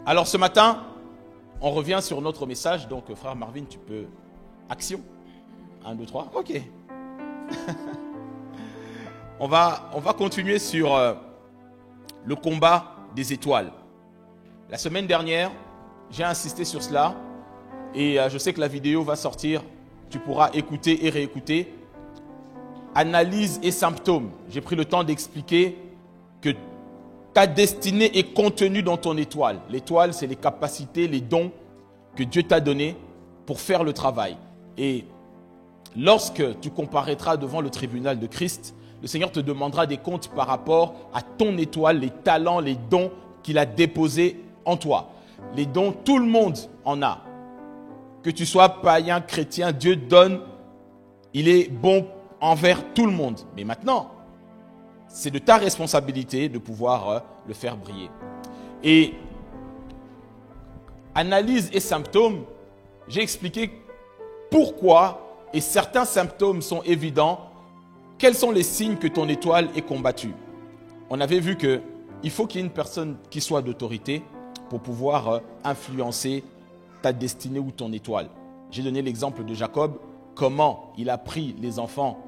Alors ce matin, on revient sur notre message. Donc frère Marvin, tu peux... Action. 1, 2, 3. Ok. on va continuer sur le combat des étoiles. La semaine dernière, j'ai insisté sur cela. Et je sais que la vidéo va sortir. Tu pourras écouter et réécouter. Analyse et symptômes. J'ai pris le temps d'expliquer que ta destinée est contenue dans ton étoile. L'étoile, c'est les capacités, les dons que Dieu t'a donnés pour faire le travail. Et lorsque tu comparaîtras devant le tribunal de Christ, le Seigneur te demandera des comptes par rapport à ton étoile, les talents, les dons qu'il a déposés en toi. Les dons, tout le monde en a. Que tu sois païen, chrétien, Dieu donne, il est bon envers tout le monde. Mais maintenant, c'est de ta responsabilité de pouvoir le faire briller. Et analyse et symptômes, j'ai expliqué pourquoi, et certains symptômes sont évidents, quels sont les signes que ton étoile est combattue. On avait vu qu'il faut qu'il y ait une personne qui soit d'autorité pour pouvoir influencer ta destinée ou ton étoile. J'ai donné l'exemple de Jacob, comment il a pris les enfants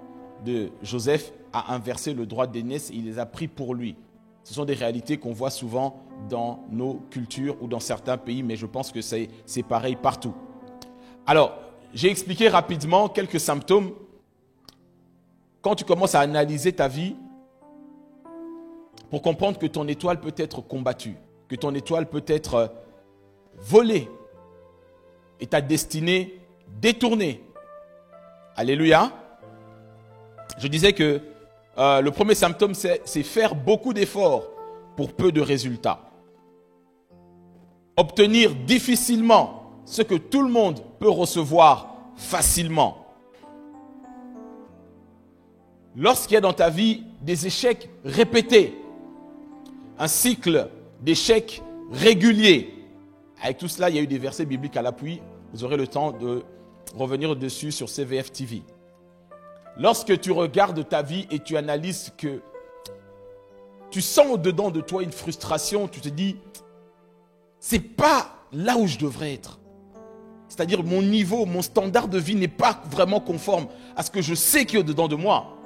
de Joseph à inverser le droit d'aînesse, il les a pris pour lui. Ce sont des réalités qu'on voit souvent dans nos cultures ou dans certains pays, mais je pense que c'est pareil partout. Alors, j'ai expliqué rapidement quelques symptômes. Quand tu commences à analyser ta vie, pour comprendre que ton étoile peut être combattue, que ton étoile peut être volée et ta destinée détournée. Alléluia. Je disais que le premier symptôme, c'est faire beaucoup d'efforts pour peu de résultats. Obtenir difficilement ce que tout le monde peut recevoir facilement. Lorsqu'il y a dans ta vie des échecs répétés, un cycle d'échecs réguliers, avec tout cela, il y a eu des versets bibliques à l'appui. Vous aurez le temps de revenir dessus sur CVF TV. Lorsque tu regardes ta vie et tu analyses que tu sens au-dedans de toi une frustration, tu te dis, c'est pas là où je devrais être. C'est-à-dire mon niveau, mon standard de vie n'est pas vraiment conforme à ce que je sais qu'il y a au-dedans de moi.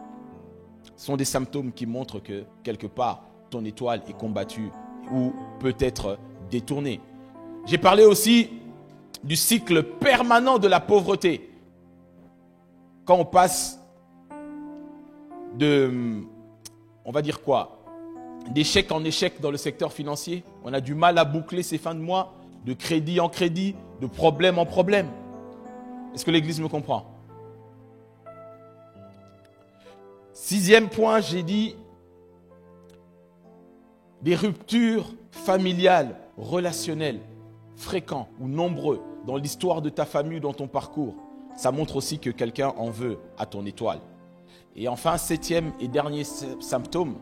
Ce sont des symptômes qui montrent que quelque part, ton étoile est combattue ou peut être détournée. J'ai parlé aussi du cycle permanent de la pauvreté. Quand on passe on va dire quoi, d'échec en échec dans le secteur financier, on a du mal à boucler ses fins de mois, de crédit en crédit, de problème en problème. Est-ce que l'Église me comprend? 6e point, j'ai dit des ruptures familiales, relationnelles, fréquentes ou nombreux dans l'histoire de ta famille ou dans ton parcours. Ça montre aussi que quelqu'un en veut à ton étoile. Et enfin, 7e et dernier symptôme,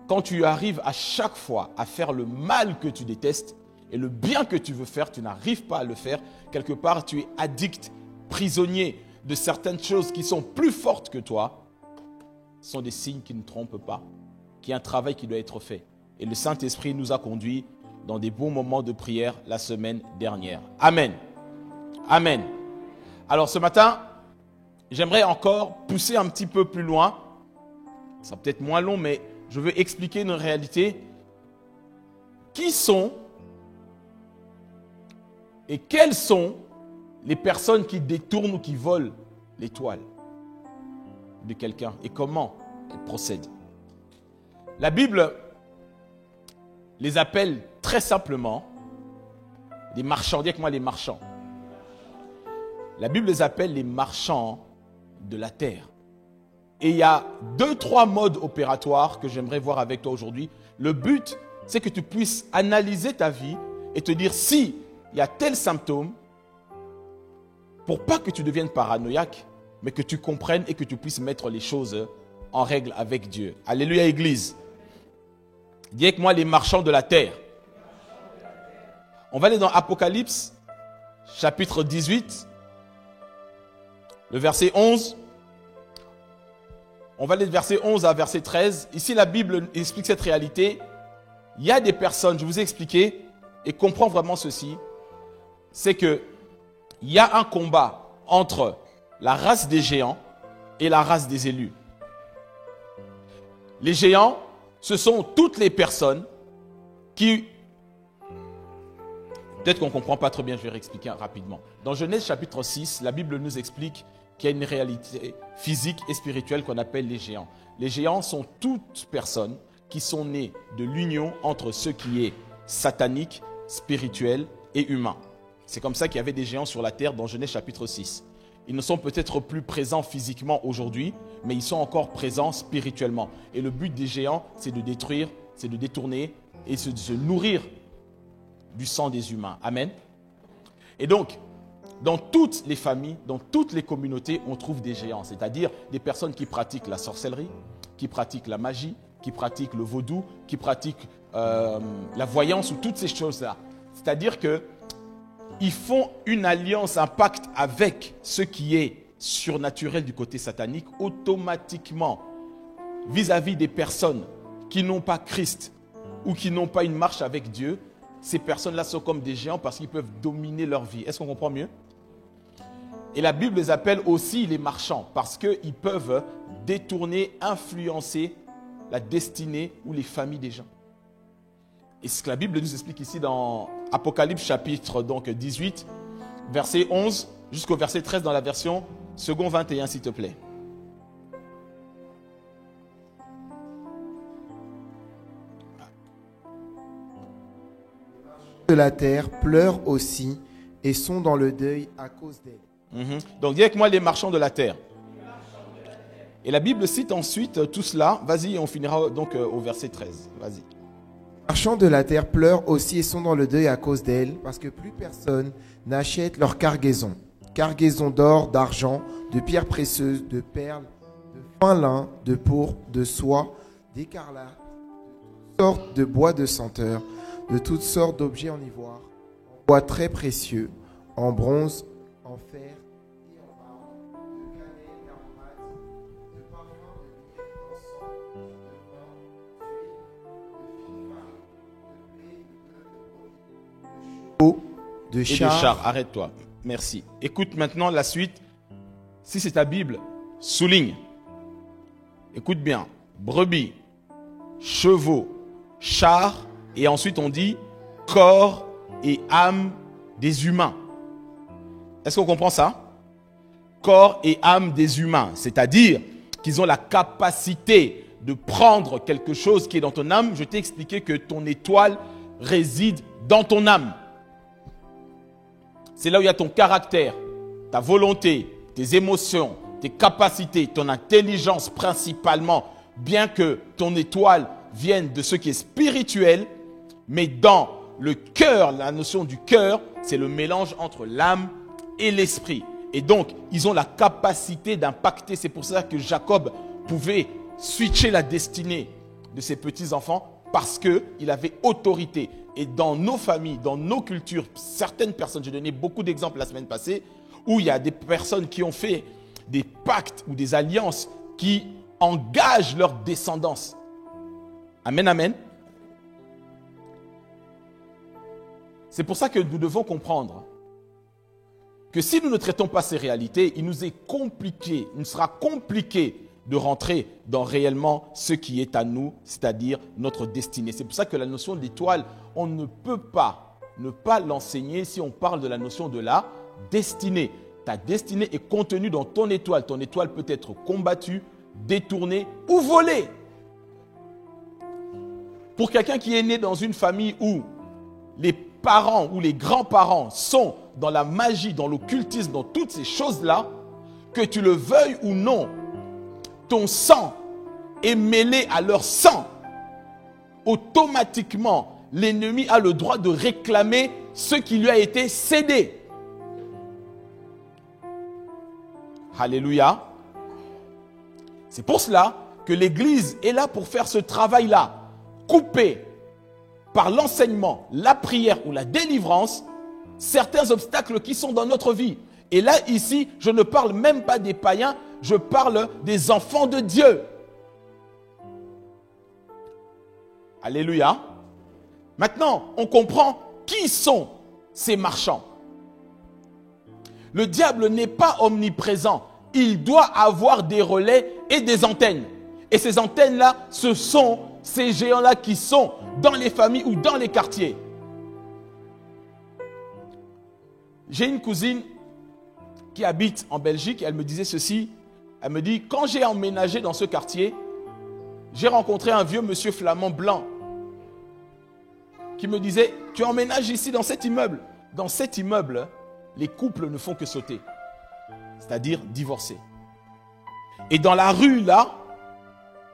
quand tu arrives à chaque fois à faire le mal que tu détestes et le bien que tu veux faire, tu n'arrives pas à le faire, quelque part tu es addict, prisonnier de certaines choses qui sont plus fortes que toi, ce sont des signes qui ne trompent pas, qu'il y a un travail qui doit être fait. Et le Saint-Esprit nous a conduits dans des bons moments de prière la semaine dernière. Amen. Amen. Alors ce matin, j'aimerais encore pousser un petit peu plus loin. Ça sera peut-être moins long, mais je veux expliquer une réalité. Qui sont et quelles sont les personnes qui détournent ou qui volent l'étoile de quelqu'un et comment elles procèdent? La Bible les appelle très simplement des marchands. Dis avec moi les marchands. La Bible les appelle les marchands de la terre. Et il y a 2-3 modes opératoires que j'aimerais voir avec toi aujourd'hui. Le but, c'est que tu puisses analyser ta vie et te dire si il y a tel symptôme, pour pas que tu deviennes paranoïaque, mais que tu comprennes et que tu puisses mettre les choses en règle avec Dieu. Alléluia, Église. Dis avec moi les marchands de la terre. On va aller dans Apocalypse, chapitre 18, le verset 11. On va aller de verset 11 à verset 13. Ici, la Bible explique cette réalité. il y a des personnes, je vous ai expliqué, et comprends vraiment ceci, c'est que il y a un combat entre la race des géants et la race des élus. Les géants, ce sont toutes les personnes qui... Peut-être qu'on ne comprend pas très bien, je vais réexpliquer rapidement. Dans Genèse chapitre 6, la Bible nous explique qu'il y a une réalité physique et spirituelle qu'on appelle les géants. Les géants sont toutes personnes qui sont nées de l'union entre ce qui est satanique, spirituel et humain. C'est comme ça qu'il y avait des géants sur la terre dans Genèse chapitre 6. Ils ne sont peut-être plus présents physiquement aujourd'hui, mais ils sont encore présents spirituellement. Et le but des géants, c'est de détruire, c'est de détourner et de se nourrir du sang des humains. Amen. Et donc, dans toutes les familles, dans toutes les communautés, on trouve des géants, c'est-à-dire des personnes qui pratiquent la sorcellerie, qui pratiquent la magie, qui pratiquent le vaudou, qui pratiquent la voyance ou toutes ces choses-là. C'est-à-dire qu'ils font une alliance, un pacte avec ce qui est surnaturel du côté satanique, automatiquement, vis-à-vis des personnes qui n'ont pas Christ ou qui n'ont pas une marche avec Dieu. Ces personnes-là sont comme des géants parce qu'ils peuvent dominer leur vie. Est-ce qu'on comprend mieux? Et la Bible les appelle aussi les marchands parce qu'ils peuvent détourner, influencer la destinée ou les familles des gens. Et ce que la Bible nous explique ici dans Apocalypse chapitre 18, verset 11 jusqu'au verset 13 dans la version second 21, s'il te plaît. De la terre pleurent aussi et sont dans le deuil à cause d'elle. Donc dis avec moi les marchands de la terre. Et la Bible cite ensuite tout cela. Vas-y, on finira donc au verset 13. Vas-y. Les marchands de la terre pleurent aussi et sont dans le deuil à cause d'elle, parce que plus personne n'achète leur cargaison. Cargaison d'or, d'argent, de pierres précieuses, de perles, de fin lin, de pourpre, de soie, d'écarlate, de toutes sortes de bois de senteur, de toutes sortes d'objets en ivoire, en bois très précieux, en bronze, en fer et en marbre, de cannelle, d'aromates, de parfums, de myrrhe, d'encens, de vin, d'huile, de fine farine, de blé, de bœuf, de chevaux, de Et chars. de chars. Arrête-toi. Merci. Écoute maintenant la suite. Si c'est ta Bible, souligne. Écoute bien. Brebis, chevaux, chars, et ensuite on dit corps et âme des humains. Est-ce qu'on comprend ça? Corps et âme des humains. C'est-à-dire qu'ils ont la capacité de prendre quelque chose qui est dans ton âme. Je t'ai expliqué que ton étoile réside dans ton âme. C'est là où il y a ton caractère, ta volonté, tes émotions, tes capacités, ton intelligence principalement, bien que ton étoile vienne de ce qui est spirituel, mais dans le cœur, la notion du cœur, c'est le mélange entre l'âme et l'esprit. Et donc, ils ont la capacité d'impacter. C'est pour ça que Jacob pouvait switcher la destinée de ses petits-enfants parce qu'il avait autorité. Et dans nos familles, dans nos cultures, certaines personnes, j'ai donné beaucoup d'exemples la semaine passée, où il y a des personnes qui ont fait des pactes ou des alliances qui engagent leur descendance. Amen, amen. C'est pour ça que nous devons comprendre que si nous ne traitons pas ces réalités, il nous est compliqué, il nous sera compliqué de rentrer dans réellement ce qui est à nous, c'est-à-dire notre destinée. C'est pour ça que la notion d'étoile, on ne peut pas ne pas l'enseigner si on parle de la notion de la destinée. Ta destinée est contenue dans ton étoile. Ton étoile peut être combattue, détournée ou volée. Pour quelqu'un qui est né dans une famille où les parents ou les grands-parents sont dans la magie, dans l'occultisme, dans toutes ces choses-là, que tu le veuilles ou non, ton sang est mêlé à leur sang. Automatiquement, l'ennemi a le droit de réclamer ce qui lui a été cédé. Alléluia. C'est pour cela que l'Église est là pour faire ce travail-là. Couper par l'enseignement, la prière ou la délivrance certains obstacles qui sont dans notre vie. Et là, ici, je ne parle même pas des païens, je parle des enfants de Dieu. Alléluia. Maintenant, on comprend qui sont ces marchands. Le diable n'est pas omniprésent. Il doit avoir des relais et des antennes. Et ces antennes-là, ce sont ces géants-là qui sont dans les familles ou dans les quartiers. J'ai une cousine qui habite en Belgique et elle me disait ceci. Elle me dit, quand j'ai emménagé dans ce quartier, j'ai rencontré un vieux monsieur flamand blanc qui me disait, tu emménages ici dans cet immeuble. Dans cet immeuble, les couples ne font que sauter, c'est-à-dire divorcer. Et dans la rue, là,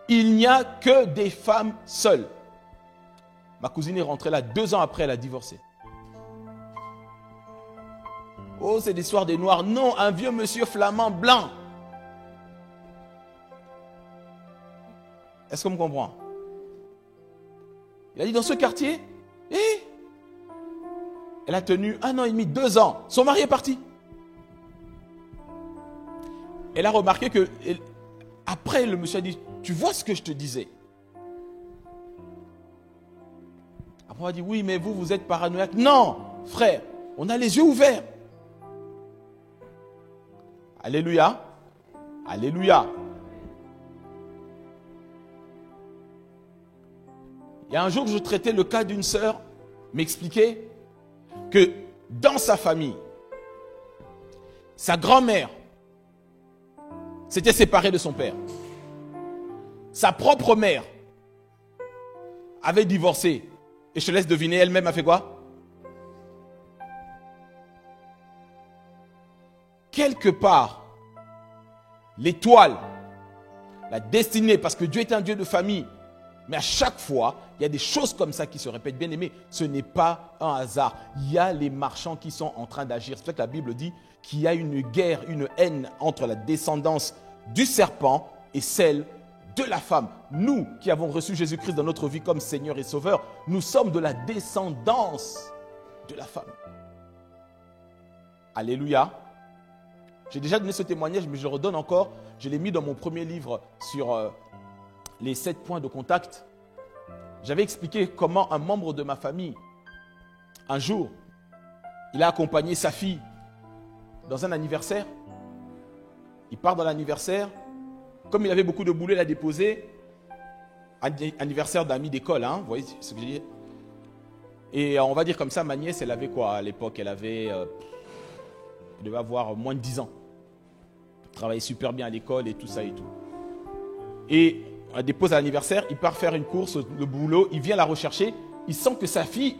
il n'y a que des femmes seules. Ma cousine est rentrée là 2 ans après, elle a divorcé. Oh, c'est l'histoire des Noirs. Non, un vieux monsieur flamand blanc. Est-ce qu'on me comprend? Il a dit dans ce quartier, elle a tenu 1 an et demi, 2 ans. Son mari est parti. Elle a remarqué que, après le monsieur a dit, tu vois ce que je te disais? Après on a dit, oui, mais vous êtes paranoïaque. Non, frère, on a les yeux ouverts. Alléluia. Alléluia. Il y a un jour que je traitais le cas d'une sœur, m'expliquait que dans sa famille, sa grand-mère s'était séparée de son père. Sa propre mère avait divorcé. Et je te laisse deviner, elle-même a fait quoi? Quelque part, l'étoile, la destinée, parce que Dieu est un Dieu de famille, mais à chaque fois, il y a des choses comme ça qui se répètent. Bien aimé, ce n'est pas un hasard. Il y a les marchands qui sont en train d'agir. C'est pour ça que la Bible dit qu'il y a une guerre, une haine entre la descendance du serpent et celle de la femme. Nous qui avons reçu Jésus-Christ dans notre vie comme Seigneur et Sauveur, nous sommes de la descendance de la femme. Alléluia. J'ai déjà donné ce témoignage, mais je le redonne encore. Je l'ai mis dans mon premier livre sur les 7 points de contact. J'avais expliqué comment un membre de ma famille, un jour, il a accompagné sa fille dans un anniversaire. Il part dans l'anniversaire. Comme il avait beaucoup de boulot, il a déposé. Anniversaire d'amis d'école, hein, vous voyez ce que je veux dire. Et on va dire comme ça, ma nièce, elle avait quoi à l'époque? Elle devait avoir moins de 10 ans. Elle travaillait super bien à l'école et tout ça et tout. Et on la dépose à l'anniversaire, il part faire une course, le boulot, il vient la rechercher, il sent que sa fille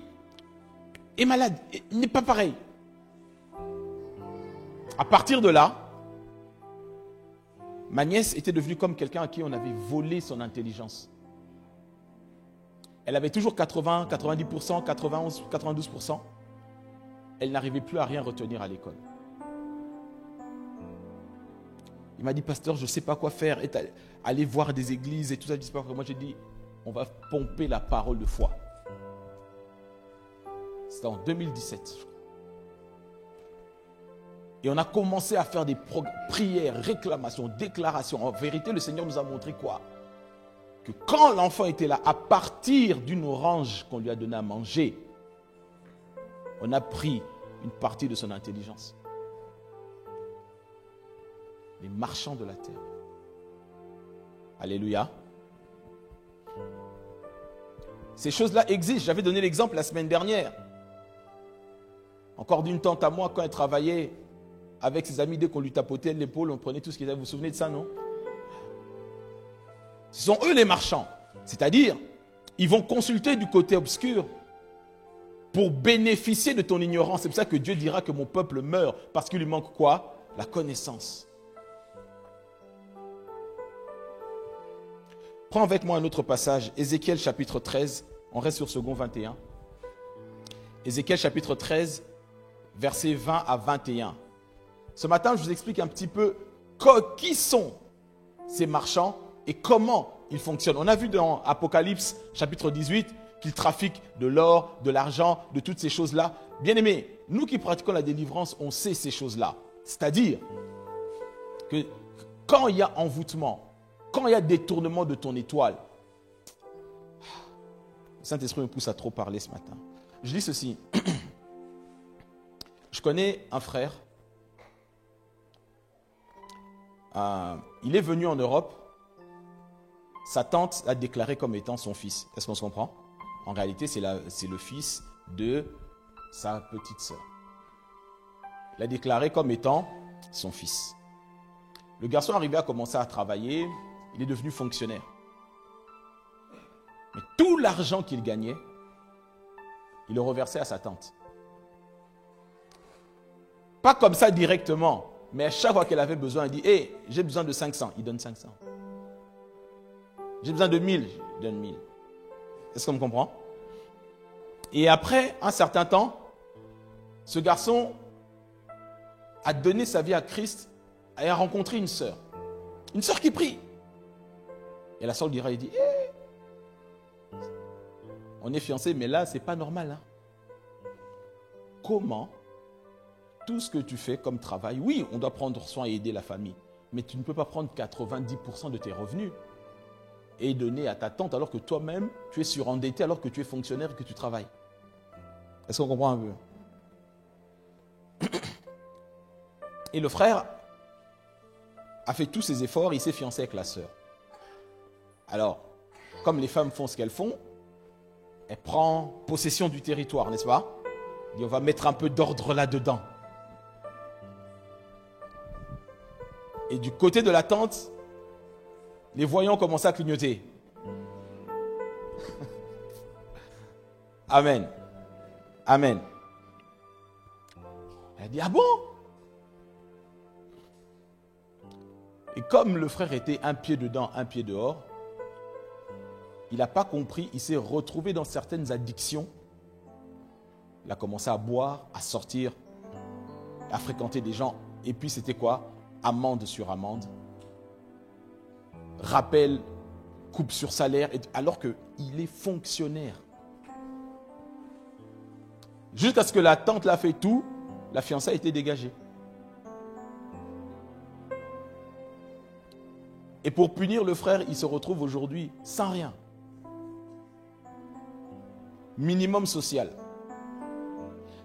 est malade, il n'est pas pareil. À partir de là, ma nièce était devenue comme quelqu'un à qui on avait volé son intelligence. Elle avait toujours 80, 90%, 91, 92%. Elle n'arrivait plus à rien retenir à l'école. Il m'a dit, pasteur, je ne sais pas quoi faire. Aller voir des églises et tout ça. Moi, j'ai dit, on va pomper la parole de foi. C'était en 2017. Et on a commencé à faire des prières, réclamations, déclarations. En vérité, le Seigneur nous a montré quoi? Que quand l'enfant était là, à partir d'une orange qu'on lui a donnée à manger, on a pris une partie de son intelligence. Les marchands de la terre. Alléluia. Ces choses-là existent. J'avais donné l'exemple la semaine dernière. Encore d'une tante à moi, quand elle travaillait avec ses amis, dès qu'on lui tapotait l'épaule, on prenait tout ce qu'il avait. Vous vous souvenez de ça, non? Ce sont eux les marchands. C'est-à-dire, ils vont consulter du côté obscur pour bénéficier de ton ignorance. C'est pour ça que Dieu dira que mon peuple meurt. Parce qu'il lui manque quoi? La connaissance. Prends avec moi un autre passage, Ézéchiel chapitre 13, on reste sur second 21. Ézéchiel chapitre 13, versets 20 à 21. Ce matin, je vous explique un petit peu qui sont ces marchands et comment ils fonctionnent. On a vu dans Apocalypse chapitre 18 qu'ils trafiquent de l'or, de l'argent, de toutes ces choses-là. Bien aimés, nous qui pratiquons la délivrance, on sait ces choses-là. C'est-à-dire que quand il y a envoûtement, quand il y a détournement de ton étoile, Le Saint-Esprit me pousse à trop parler ce matin. Je dis ceci. Je connais un frère. Il est venu en Europe. Sa tante l'a déclaré comme étant son fils. Est-ce qu'on se comprend? En réalité, c'est le fils de sa petite sœur. Il l'a déclaré comme étant son fils. Le garçon arrivé à commencer à travailler. Il est devenu fonctionnaire. Mais tout l'argent qu'il gagnait, il le reversait à sa tante. Pas comme ça directement, mais à chaque fois qu'elle avait besoin, elle dit « Hey, j'ai besoin de 500 », il donne 500. J'ai besoin de 1000, il donne 1000. Est-ce qu'on me comprend? Et après un certain temps, ce garçon a donné sa vie à Christ et a rencontré une sœur qui prie. Et la sœur lui dira, il dit, hey, on est fiancés, mais là, c'est pas normal. Hein? Comment tout ce que tu fais comme travail, oui, on doit prendre soin et aider la famille, mais tu ne peux pas prendre 90% de tes revenus et donner à ta tante alors que toi-même, tu es surendetté, alors que tu es fonctionnaire et que tu travailles. Est-ce qu'on comprend un peu? Et le frère a fait tous ses efforts, il s'est fiancé avec la sœur. Alors, comme les femmes font ce qu'elles font, elle prend possession du territoire, n'est-ce pas? Et on va mettre un peu d'ordre là-dedans. Et du côté de la tante, les voyants commencent à clignoter. Amen. Amen. Elle dit, ah bon? Et comme le frère était un pied dedans, un pied dehors, il n'a pas compris, il s'est retrouvé dans certaines addictions. Il a commencé à boire, à sortir, à fréquenter des gens. Et puis c'était quoi? Amende sur amende. Rappel, coupe sur salaire, alors qu'il est fonctionnaire. Jusqu'à ce que la tante l'a fait tout, la fiancée a été dégagée. Et pour punir le frère, il se retrouve aujourd'hui sans rien. Minimum social.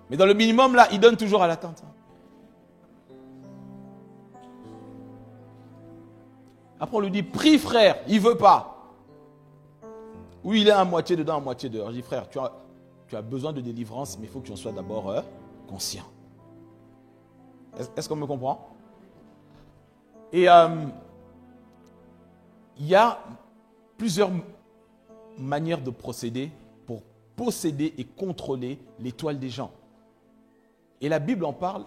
Mais dans le minimum, là, il donne toujours à la tante. Après, on lui dit, prie frère, il ne veut pas. Ou il est à moitié dedans, à moitié dehors. Je dis, frère, tu as besoin de délivrance, mais il faut que tu en sois d'abord conscient. Est-ce qu'on me comprend? Et il y a plusieurs manières de procéder pour posséder et contrôler l'étoile des gens. Et la Bible en parle.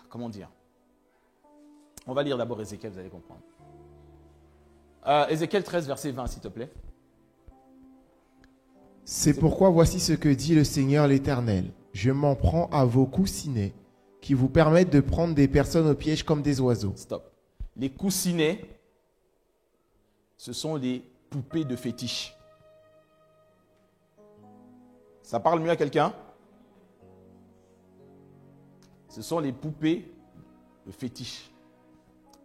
Comment dire? On va lire d'abord Ézéchiel, vous allez comprendre. Ézéchiel 13, verset 20, s'il te plaît. C'est pourquoi voici ce que dit le Seigneur l'Éternel. Je m'en prends à vos coussinets qui vous permettent de prendre des personnes au piège comme des oiseaux. Stop. Les coussinets, ce sont les poupées de fétiche. Ça parle mieux à quelqu'un? Ce sont les poupées de fétiche.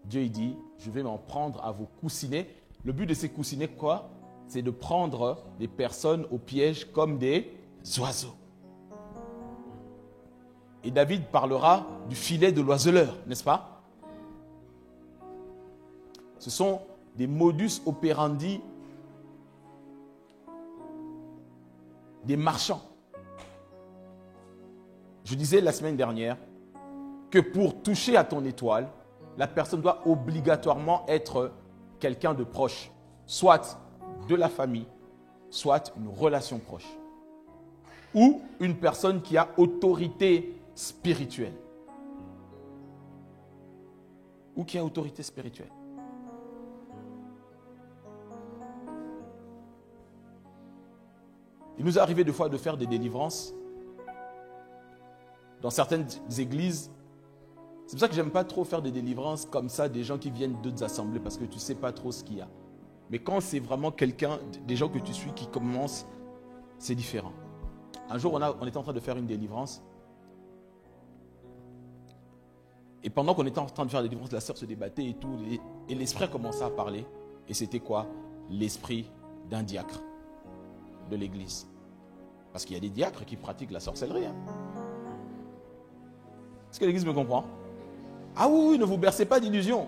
Dieu il dit, je vais m'en prendre à vos coussinets. Le but de ces coussinets, quoi? C'est de prendre des personnes au piège comme des oiseaux. Et David parlera du filet de l'oiseleur, n'est-ce pas? Ce sont des modus operandi des marchands. Je disais la semaine dernière que pour toucher à ton étoile, la personne doit obligatoirement être quelqu'un de proche, soit de la famille, soit une relation proche, ou une personne qui a autorité spirituelle. Ou qui a autorité spirituelle. Il nous est arrivé des fois de faire des délivrances dans certaines églises. C'est pour ça que j'aime pas trop faire des délivrances comme ça, des gens qui viennent d'autres assemblées, parce que tu ne sais pas trop ce qu'il y a. Mais quand c'est vraiment quelqu'un, des gens que tu suis qui commencent, c'est différent. Un jour, on était en train de faire une délivrance. Et pendant qu'on était en train de faire la délivrance, la sœur se débattait et tout. Et l'esprit a commencé à parler. Et c'était quoi? L'esprit d'un diacre de l'église. Parce qu'il y a des diacres qui pratiquent la sorcellerie. Hein. Est-ce que l'église me comprend? Ah oui, ne vous bercez pas d'illusions.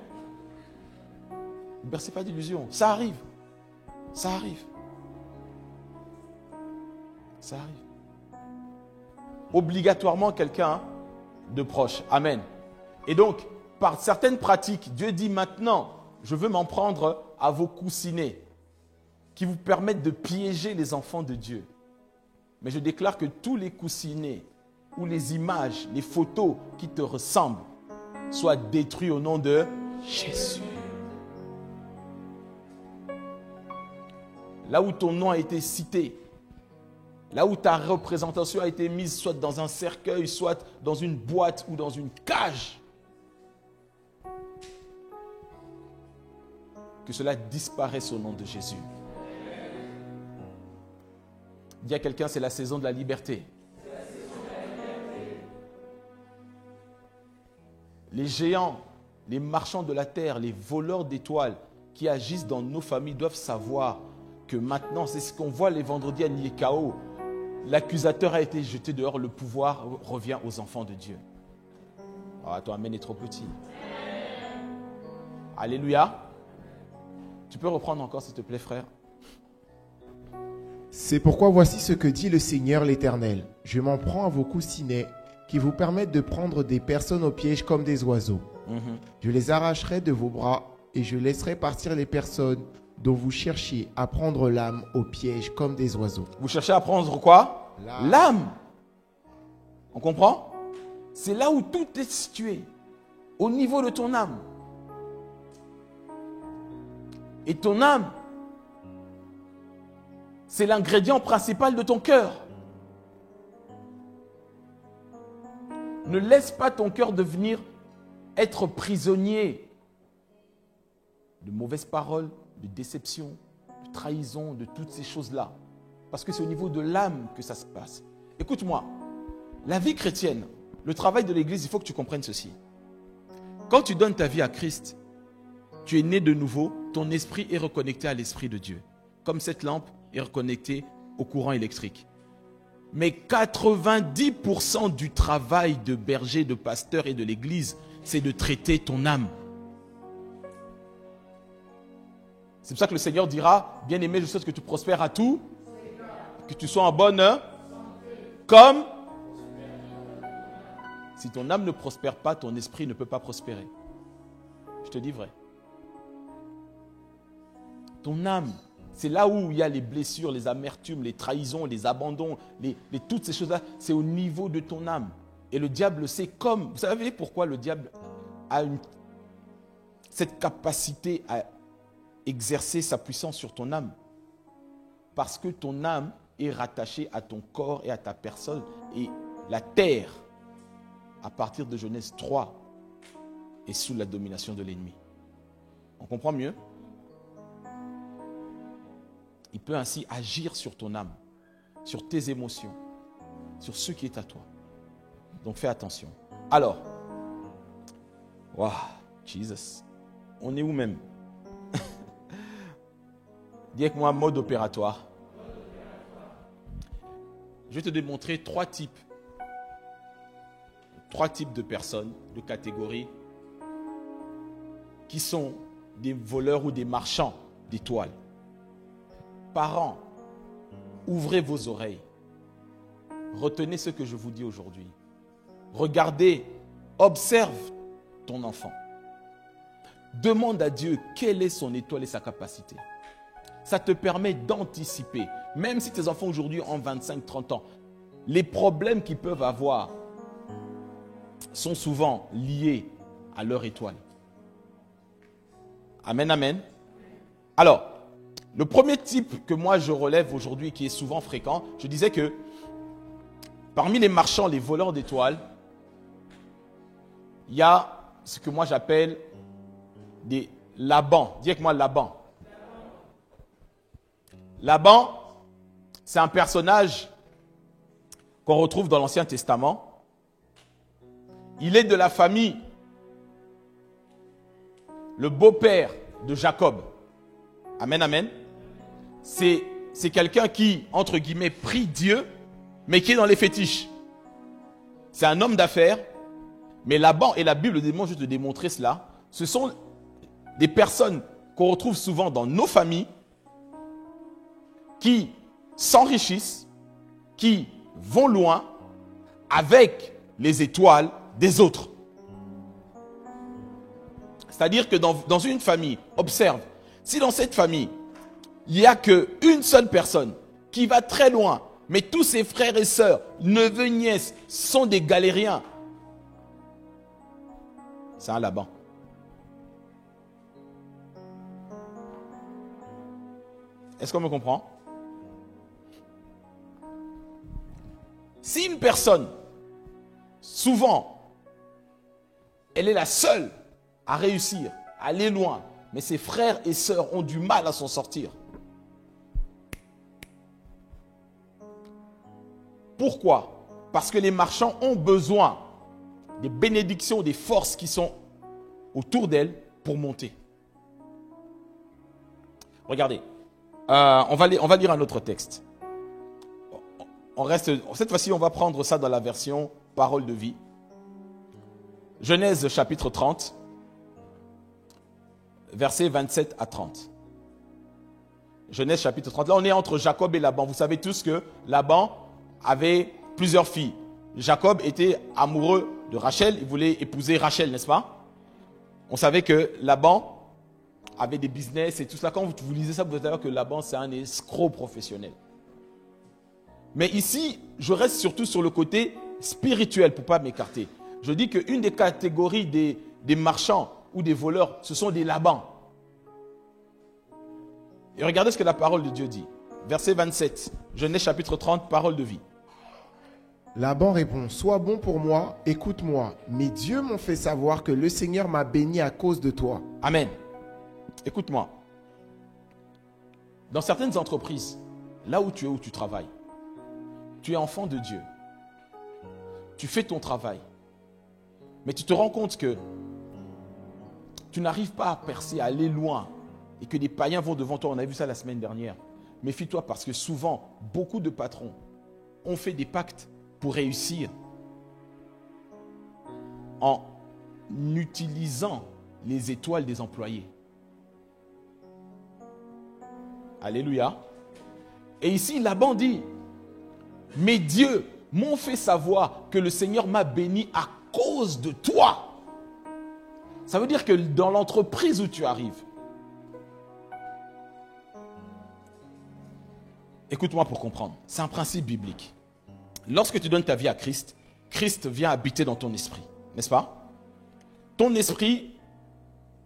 Ne bercez pas d'illusions. Ça arrive. Ça arrive. Ça arrive. Obligatoirement quelqu'un de proche. Amen. Et donc, par certaines pratiques, Dieu dit maintenant, je veux m'en prendre à vos coussinets qui vous permettent de piéger les enfants de Dieu. Mais je déclare que tous les coussinets ou les images, les photos qui te ressemblent soient détruits au nom de Jésus. Là où ton nom a été cité, là où ta représentation a été mise, soit dans un cercueil, soit dans une boîte ou dans une cage, que cela disparaisse au nom de Jésus. Dis à quelqu'un, c'est la saison de la liberté. Les géants, les marchands de la terre, les voleurs d'étoiles qui agissent dans nos familles doivent savoir que maintenant, c'est ce qu'on voit les vendredis à Niekao, l'accusateur a été jeté dehors, le pouvoir revient aux enfants de Dieu. Ah, ton amen est trop petit. Alléluia. Tu peux reprendre encore s'il te plaît, frère? C'est pourquoi voici ce que dit le Seigneur l'Éternel. Je m'en prends à vos coussinets qui vous permettent de prendre des personnes au piège comme des oiseaux. Je les arracherai de vos bras et je laisserai partir les personnes dont vous cherchiez à prendre l'âme au piège comme des oiseaux. Vous cherchez à prendre quoi? L'âme. On comprend? C'est là où tout est situé, au niveau de ton âme. Et ton âme, c'est l'ingrédient principal de ton cœur. Ne laisse pas ton cœur devenir être prisonnier de mauvaises paroles, de déception, de trahison, de toutes ces choses-là. Parce que c'est au niveau de l'âme que ça se passe. Écoute-moi, la vie chrétienne, le travail de l'Église, il faut que tu comprennes ceci. Quand tu donnes ta vie à Christ, tu es né de nouveau, ton esprit est reconnecté à l'Esprit de Dieu. Comme cette lampe est reconnectée au courant électrique. Mais 90% du travail de berger, de pasteur et de l'Église, c'est de traiter ton âme. C'est pour ça que le Seigneur dira, bien-aimé, je souhaite que tu prospères à tout, que tu sois en bonne, comme si ton âme ne prospère pas, ton esprit ne peut pas prospérer. Je te dis vrai. Ton âme, c'est là où il y a les blessures, les amertumes, les trahisons, les abandons, toutes ces choses-là, c'est au niveau de ton âme. Et le diable sait comme... Vous savez pourquoi le diable a cette capacité à exercer sa puissance sur ton âme? Parce que ton âme est rattachée à ton corps et à ta personne. Et la terre, à partir de Genèse 3, est sous la domination de l'ennemi. On comprend mieux? Il peut ainsi agir sur ton âme, sur tes émotions, sur ce qui est à toi. Donc fais attention. Alors, wow, Jesus, on est où même? Dis avec moi, mode opératoire. Je vais te démontrer trois types de personnes, de catégories, qui sont des voleurs ou des marchands d'étoiles. Parents, ouvrez vos oreilles. Retenez ce que je vous dis aujourd'hui. Regardez, observe ton enfant. Demande à Dieu quelle est son étoile et sa capacité. Ça te permet d'anticiper. Même si tes enfants aujourd'hui ont 25-30 ans, les problèmes qu'ils peuvent avoir sont souvent liés à leur étoile. Amen, amen. Alors, le premier type que moi je relève aujourd'hui, qui est souvent fréquent, je disais que parmi les marchands, les voleurs d'étoiles, il y a ce que moi j'appelle des Laban. Dis avec moi Laban. Laban, c'est un personnage qu'on retrouve dans l'Ancien Testament. Il est de la famille, le beau-père de Jacob. Amen, amen. c'est quelqu'un qui, entre guillemets, prie Dieu, mais qui est dans les fétiches. C'est un homme d'affaires, mais Laban, et la Bible démontre, juste de démontrer cela, ce sont des personnes qu'on retrouve souvent dans nos familles, qui s'enrichissent, qui vont loin avec les étoiles des autres. C'est-à-dire que dans une famille, observe, si dans cette famille, il n'y a qu'une seule personne qui va très loin, mais tous ses frères et sœurs, neveux, nièces, sont des galériens, c'est un Laban. Est-ce qu'on me comprend? Si une personne, souvent, elle est la seule à réussir, à aller loin, mais ses frères et sœurs ont du mal à s'en sortir. Pourquoi? Parce que les marchands ont besoin des bénédictions, des forces qui sont autour d'elles pour monter. Regardez, on va lire un autre texte. Cette fois-ci, on va prendre ça dans la version Parole de vie. Genèse chapitre 30, versets 27 à 30. Genèse chapitre 30. Là, on est entre Jacob et Laban. Vous savez tous que Laban avait plusieurs filles. Jacob était amoureux de Rachel. Il voulait épouser Rachel, n'est-ce pas? On savait que Laban avait des business et tout cela. Quand vous lisez ça, vous allez voir que Laban, c'est un escroc professionnel. Mais ici, je reste surtout sur le côté spirituel pour ne pas m'écarter. Je dis qu'une des catégories des marchands ou des voleurs, ce sont des Labans. Et regardez ce que la parole de Dieu dit. Verset 27, Genèse chapitre 30, parole de vie. Laban répond, sois bon pour moi, écoute-moi. Mes dieux m'ont fait savoir que le Seigneur m'a béni à cause de toi. Amen. Écoute-moi. Dans certaines entreprises, là où tu es, où tu travailles, tu es enfant de Dieu. Tu fais ton travail. Mais tu te rends compte que tu n'arrives pas à percer, à aller loin. Et que des païens vont devant toi. On a vu ça la semaine dernière. Méfie-toi parce que souvent, beaucoup de patrons ont fait des pactes pour réussir en utilisant les étoiles des employés. Alléluia. Et ici, Laban dit, mes dieux m'ont fait savoir que le Seigneur m'a béni à cause de toi. Ça veut dire que dans l'entreprise où tu arrives, écoute-moi pour comprendre, c'est un principe biblique. Lorsque tu donnes ta vie à Christ, Christ vient habiter dans ton esprit, n'est-ce pas? Ton esprit,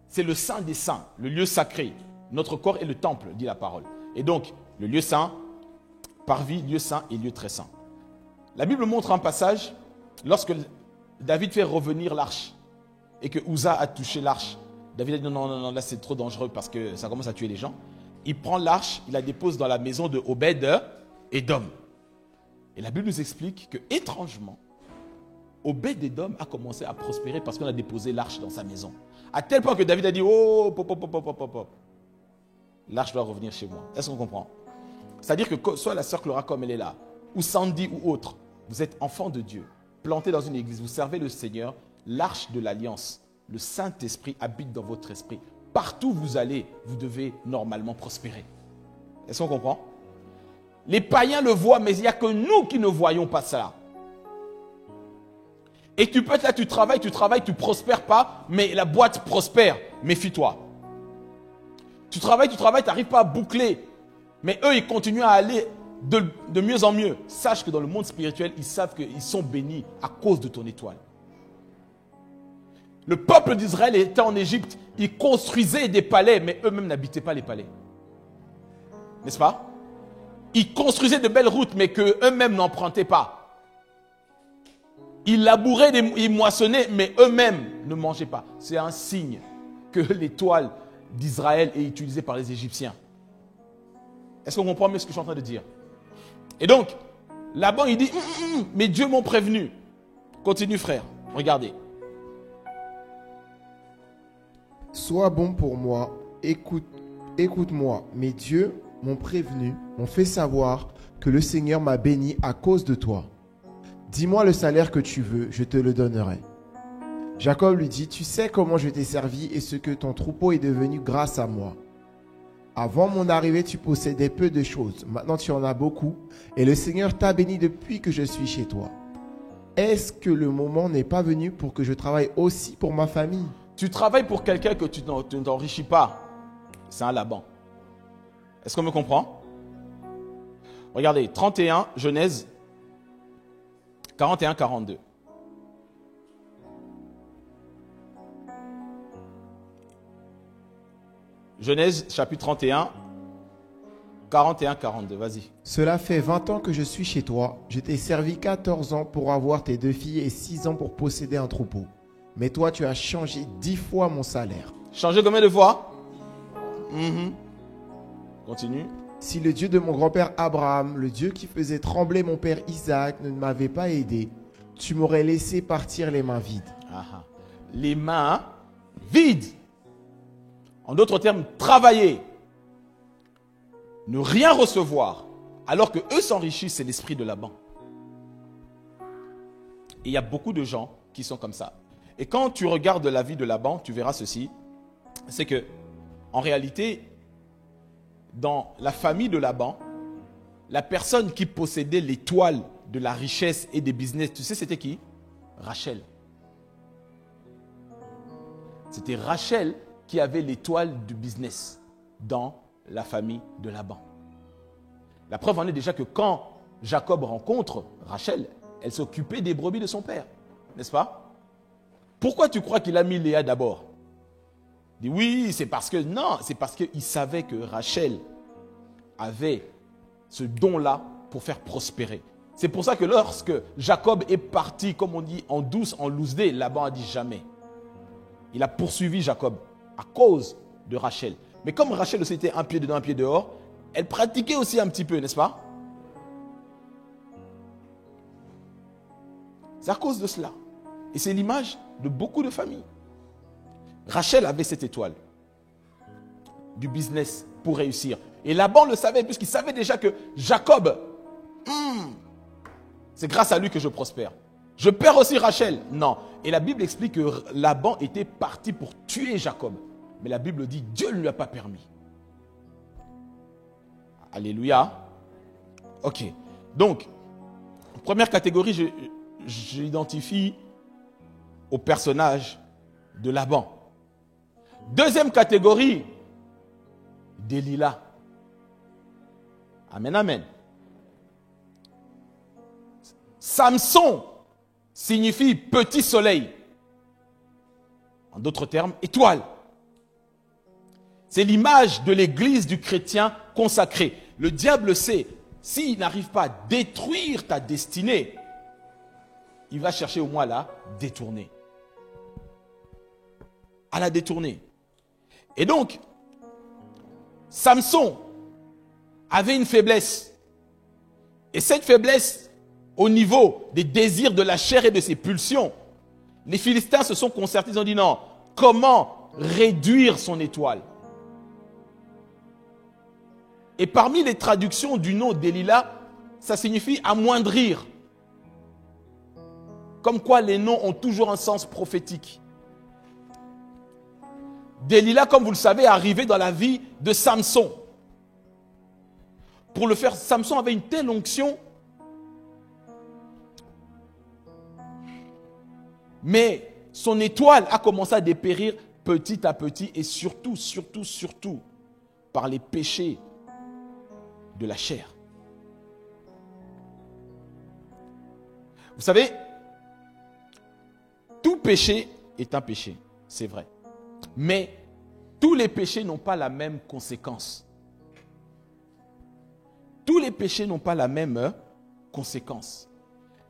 c'est le saint des saints, le lieu sacré. Notre corps est le temple, dit la parole. Et donc, le lieu saint, parvis, lieu saint et lieu très saint. La Bible montre un passage, lorsque David fait revenir l'arche et que Uza a touché l'arche. David a dit non, là c'est trop dangereux parce que ça commence à tuer les gens. Il prend l'arche, il la dépose dans la maison de Obed Edom. Et la Bible nous explique que, étrangement, Obed Edom a commencé à prospérer parce qu'on a déposé l'arche dans sa maison. À tel point que David a dit, oh, pop. L'arche doit revenir chez moi. Est-ce qu'on comprend? C'est-à-dire que soit la sœur Clara comme elle est là, ou Sandy ou autre, vous êtes enfant de Dieu, planté dans une église, vous servez le Seigneur, l'arche de l'alliance, le Saint-Esprit habite dans votre esprit. Partout où vous allez, vous devez normalement prospérer. Est-ce qu'on comprend? Les païens le voient, mais il n'y a que nous qui ne voyons pas ça. Et tu peux être là, tu travailles, tu ne prospères pas, mais la boîte prospère. Méfie-toi. Tu travailles, tu n'arrives pas à boucler. Mais eux, ils continuent à aller de mieux en mieux. Sache que dans le monde spirituel, ils savent qu'ils sont bénis à cause de ton étoile. Le peuple d'Israël était en Égypte. Ils construisaient des palais, mais eux-mêmes n'habitaient pas les palais. N'est-ce pas? Ils construisaient de belles routes, mais qu'eux-mêmes n'empruntaient pas. Ils labouraient, ils moissonnaient, mais eux-mêmes ne mangeaient pas. C'est un signe que l'étoile d'Israël est utilisée par les Égyptiens. Est-ce qu'on comprend mieux ce que je suis en train de dire? Et donc, Laban, il dit, mes dieux m'ont prévenu. Continue, frère. Regardez. Sois bon pour moi, écoute-moi. Mes dieux m'ont prévenu, m'ont fait savoir que le Seigneur m'a béni à cause de toi. Dis-moi le salaire que tu veux, je te le donnerai. Jacob lui dit, tu sais comment je t'ai servi et ce que ton troupeau est devenu grâce à moi. Avant mon arrivée, tu possédais peu de choses. Maintenant, tu en as beaucoup. Et le Seigneur t'a béni depuis que je suis chez toi. Est-ce que le moment n'est pas venu pour que je travaille aussi pour ma famille? Tu travailles pour quelqu'un que tu ne t'enrichis pas. C'est un Laban. Est-ce qu'on me comprend? Regardez, 31, Genèse 41-42. Genèse chapitre 31, 41-42, vas-y. Cela fait 20 ans que je suis chez toi. Je t'ai servi 14 ans pour avoir tes 2 filles et 6 ans pour posséder un troupeau. Mais toi, tu as changé 10 fois mon salaire. Changé combien de fois? Continue. Si le Dieu de mon grand-père Abraham, le Dieu qui faisait trembler mon père Isaac, ne m'avait pas aidé, tu m'aurais laissé partir les mains vides. Les mains vides. En d'autres termes, travailler. Ne rien recevoir. Alors que eux s'enrichissent, c'est l'esprit de Laban. Et il y a beaucoup de gens qui sont comme ça. Et quand tu regardes la vie de Laban, tu verras ceci. C'est que, en réalité, dans la famille de Laban, la personne qui possédait l'étoile de la richesse et des business, tu sais c'était qui? Rachel. C'était Rachel qui avait l'étoile du business dans la famille de Laban. La preuve en est déjà que quand Jacob rencontre Rachel, elle s'occupait des brebis de son père, n'est-ce pas? Pourquoi tu crois qu'il a mis Léa d'abord? Il dit oui, c'est parce que... Non, c'est parce qu'il savait que Rachel avait ce don-là pour faire prospérer. C'est pour ça que lorsque Jacob est parti, comme on dit, en douce, en loose day, Laban a dit jamais. Il a poursuivi Jacob à cause de Rachel. Mais comme Rachel aussi était un pied dedans, un pied dehors, elle pratiquait aussi un petit peu, n'est-ce pas? C'est à cause de cela. Et c'est l'image de beaucoup de familles. Rachel avait cette étoile du business pour réussir. Et Laban le savait, puisqu'il savait déjà que Jacob, c'est grâce à lui que je prospère. Je perds aussi Rachel. Non. Et la Bible explique que Laban était parti pour tuer Jacob. Mais la Bible dit, Dieu ne lui a pas permis. Alléluia. Ok. Donc, première catégorie, j'identifie au personnage de Laban. Deuxième catégorie, Delilah. Amen, amen. Samson signifie petit soleil. En d'autres termes, étoile. C'est l'image de l'église du chrétien consacré. Le diable sait, s'il n'arrive pas à détruire ta destinée, il va chercher au moins à la détourner. À la détourner. Et donc, Samson avait une faiblesse. Et cette faiblesse, au niveau des désirs de la chair et de ses pulsions, les Philistins se sont concertés, ils ont dit non, comment réduire son étoile? Et parmi les traductions du nom Delilah, ça signifie amoindrir. Comme quoi les noms ont toujours un sens prophétique. Delilah, comme vous le savez, est arrivé dans la vie de Samson. Pour le faire, Samson avait une telle onction. Mais son étoile a commencé à dépérir petit à petit et surtout par les péchés de la chair. Vous savez, tout péché est un péché, c'est vrai. Mais tous les péchés n'ont pas la même conséquence. Tous les péchés n'ont pas la même conséquence.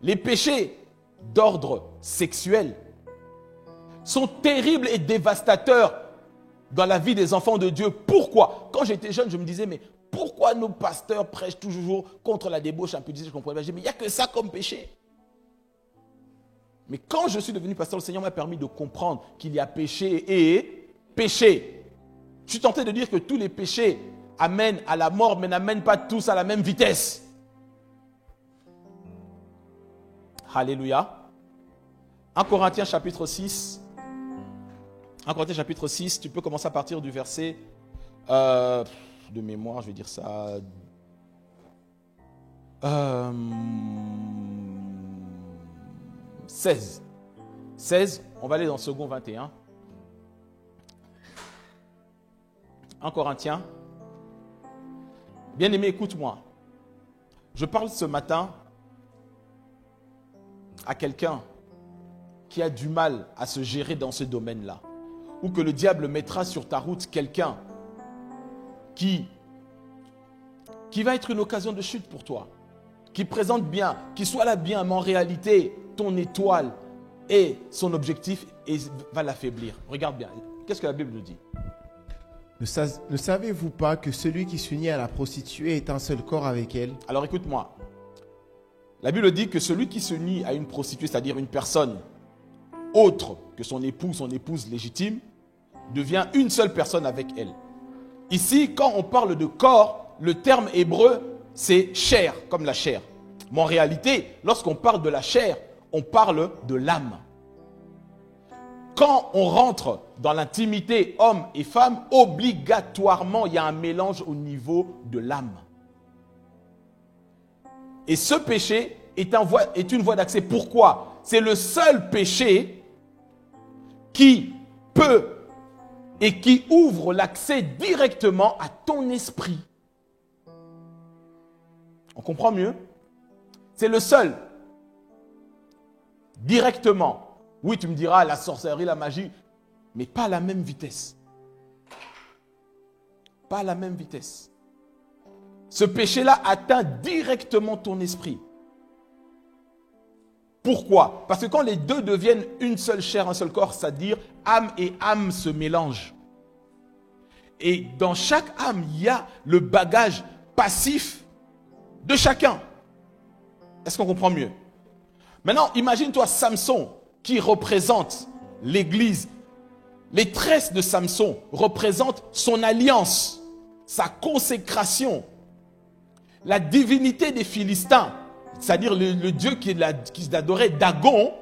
Les péchés d'ordre sexuel sont terribles et dévastateurs dans la vie des enfants de Dieu. Pourquoi? Quand j'étais jeune, je me disais, mais pourquoi nos pasteurs prêchent toujours contre la débauche un peu? Je comprenais pas. Je disais, mais il n'y a que ça comme péché. Mais quand je suis devenu pasteur, le Seigneur m'a permis de comprendre qu'il y a péché et péché. Je suis tenté de dire que tous les péchés amènent à la mort, mais n'amènent pas tous à la même vitesse. Alléluia. 1 Corinthiens chapitre 6. 1 Corinthiens chapitre 6, tu peux commencer à partir du verset de mémoire, je vais dire ça. 16. 16, on va aller dans le second 21. 1 Corinthiens. Bien-aimé, écoute-moi. Je parle ce matin à quelqu'un qui a du mal à se gérer dans ce domaine-là. Ou que le diable mettra sur ta route quelqu'un qui va être une occasion de chute pour toi. Qui présente bien, qui soit là bien, mais en réalité, ton étoile et son objectif va l'affaiblir. Regarde bien. Qu'est-ce que la Bible nous dit? Ne savez-vous pas que celui qui s'unit à la prostituée est un seul corps avec elle? Alors écoute-moi. La Bible dit que celui qui s'unit à une prostituée, c'est-à-dire une personne autre que son épouse légitime, devient une seule personne avec elle. Ici, quand on parle de corps, le terme hébreu, c'est chair, comme la chair. Mais en réalité, lorsqu'on parle de la chair, on parle de l'âme. Quand on rentre dans l'intimité homme et femme, obligatoirement, il y a un mélange au niveau de l'âme. Et ce péché est une voie d'accès. Pourquoi? C'est le seul péché qui peut et qui ouvre l'accès directement à ton esprit. On comprend mieux? C'est le seul. Directement. Oui, tu me diras, la sorcellerie, la magie, mais pas à la même vitesse. Pas à la même vitesse. Ce péché-là atteint directement ton esprit. Pourquoi? Parce que quand les deux deviennent une seule chair, un seul corps, c'est-à-dire âme et âme se mélangent. Et dans chaque âme, il y a le bagage passif de chacun. Est-ce qu'on comprend mieux? Maintenant, imagine-toi Samson qui représente l'Église. Les tresses de Samson représentent son alliance, sa consécration, la divinité des Philistins, c'est-à-dire le dieu qu'ils adoraient, Dagon.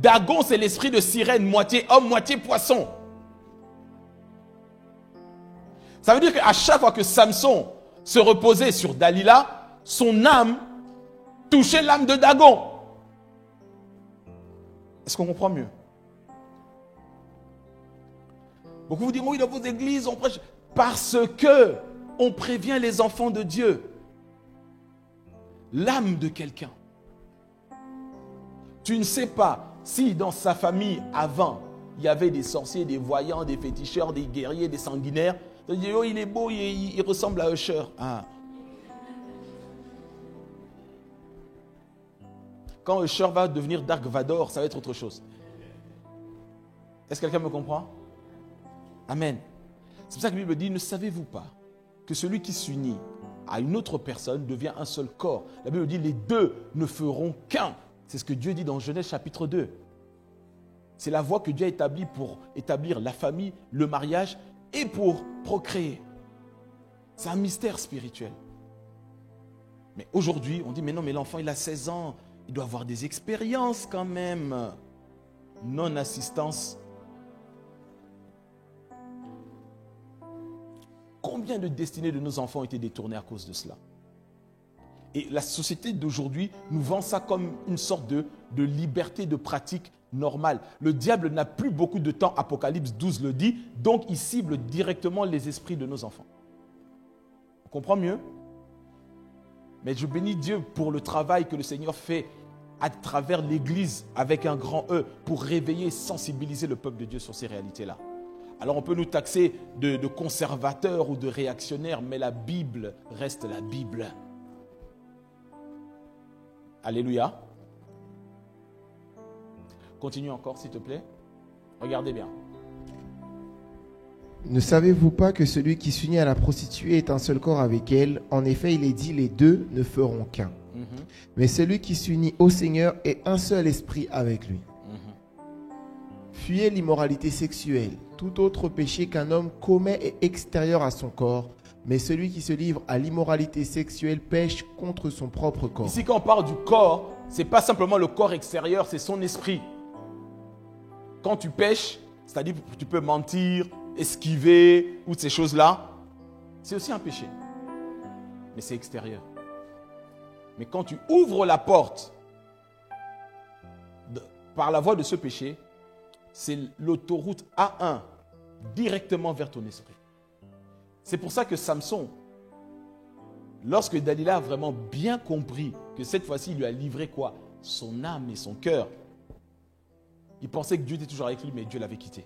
Dagon, c'est l'esprit de sirène, moitié homme, moitié poisson. Ça veut dire qu'à chaque fois que Samson se reposait sur Dalila, son âme touchait l'âme de Dagon. Est-ce qu'on comprend mieux? Beaucoup vous diront, oui, dans vos églises, on prêche. Parce que on prévient les enfants de Dieu. L'âme de quelqu'un. Tu ne sais pas si dans sa famille, avant, il y avait des sorciers, des voyants, des féticheurs, des guerriers, des sanguinaires. Tu dis, oh, il est beau, il ressemble à Usher. Ah. Quand Usher va devenir Dark Vador, ça va être autre chose. Est-ce que quelqu'un me comprend? Amen. C'est pour ça que la Bible dit, ne savez-vous pas que celui qui s'unit à une autre personne devient un seul corps? La Bible dit, les deux ne feront qu'un. C'est ce que Dieu dit dans Genèse chapitre 2. C'est la voie que Dieu a établie pour établir la famille, le mariage et pour procréer. C'est un mystère spirituel. Mais aujourd'hui, on dit, mais non, mais l'enfant, il a 16 ans. Il doit avoir des expériences quand même. Non-assistance. Combien de destinées de nos enfants ont été détournées à cause de cela? Et la société d'aujourd'hui nous vend ça comme une sorte de liberté de pratique normale. Le diable n'a plus beaucoup de temps, Apocalypse 12 le dit, donc il cible directement les esprits de nos enfants. On comprend mieux? Mais je bénis Dieu pour le travail que le Seigneur fait à travers l'Église avec un grand E pour réveiller et sensibiliser le peuple de Dieu sur ces réalités-là. Alors on peut nous taxer de conservateurs ou de réactionnaires, mais la Bible reste la Bible. Alléluia. Continue encore s'il te plaît. Regardez bien. Ne savez-vous pas que celui qui s'unit à la prostituée est un seul corps avec elle? En effet, il est dit, les deux ne feront qu'un. Mais celui qui s'unit au Seigneur est un seul esprit avec lui. Fuyez l'immoralité sexuelle. Tout autre péché qu'un homme commet est extérieur à son corps, Mais celui qui se livre à l'immoralité sexuelle pêche contre son propre corps. Ici, quand on parle du corps, ce n'est pas simplement le corps extérieur, c'est son esprit. Quand tu pêches, c'est-à-dire que tu peux mentir, esquiver, ou ces choses-là, c'est aussi un péché. Mais c'est extérieur. Mais quand tu ouvres la porte par la voie de ce péché, c'est l'autoroute A1 directement vers ton esprit. C'est pour ça que Samson, lorsque Dalila a vraiment bien compris que cette fois-ci, il lui a livré quoi? Son âme et son cœur. Il pensait que Dieu était toujours avec lui, mais Dieu l'avait quitté.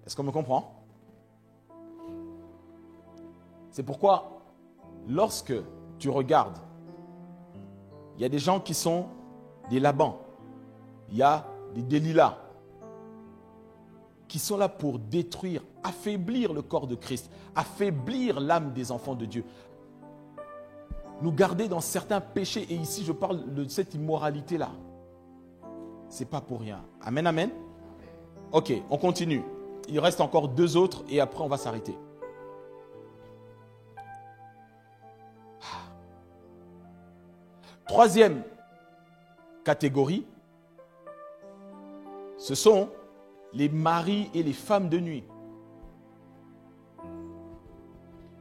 Est-ce qu'on me comprend? C'est pourquoi, lorsque tu regardes, il y a des gens qui sont des Laban, il y a des Delilah, qui sont là pour détruire, affaiblir le corps de Christ, affaiblir l'âme des enfants de Dieu, nous garder dans certains péchés. Et ici, je parle de cette immoralité-là. Ce n'est pas pour rien. Amen, amen. Ok, on continue. Il reste encore 2 autres et après, on va s'arrêter. Troisième catégorie, ce sont les maris et les femmes de nuit.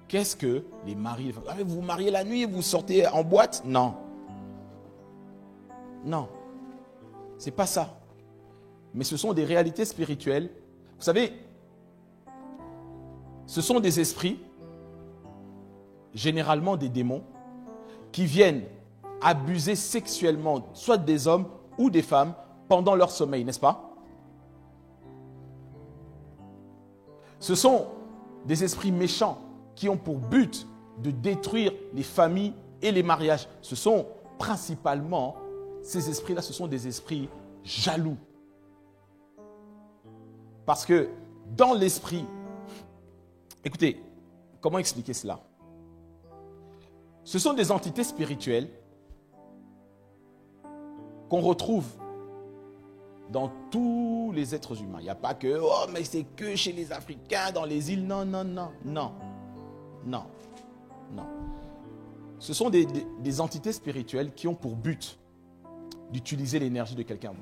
Qu'est-ce que les maris et les femmes? Ah, vous vous mariez la nuit et vous sortez en boîte? Non. Non. C'est pas ça. Mais ce sont des réalités spirituelles. Vous savez, ce sont des esprits, généralement des démons, qui viennent abuser sexuellement soit des hommes ou des femmes pendant leur sommeil, n'est-ce pas? Ce sont des esprits méchants qui ont pour but de détruire les familles et les mariages. Ce sont principalement, ces esprits-là, ce sont des esprits jaloux. Parce que dans l'esprit, écoutez, comment expliquer cela? Ce sont des entités spirituelles qu'on retrouve dans tous les êtres humains. Il n'y a pas que, oh, mais c'est que chez les Africains, dans les îles. Non, non, non, non, non, non. Ce sont des entités spirituelles qui ont pour but d'utiliser l'énergie de quelqu'un.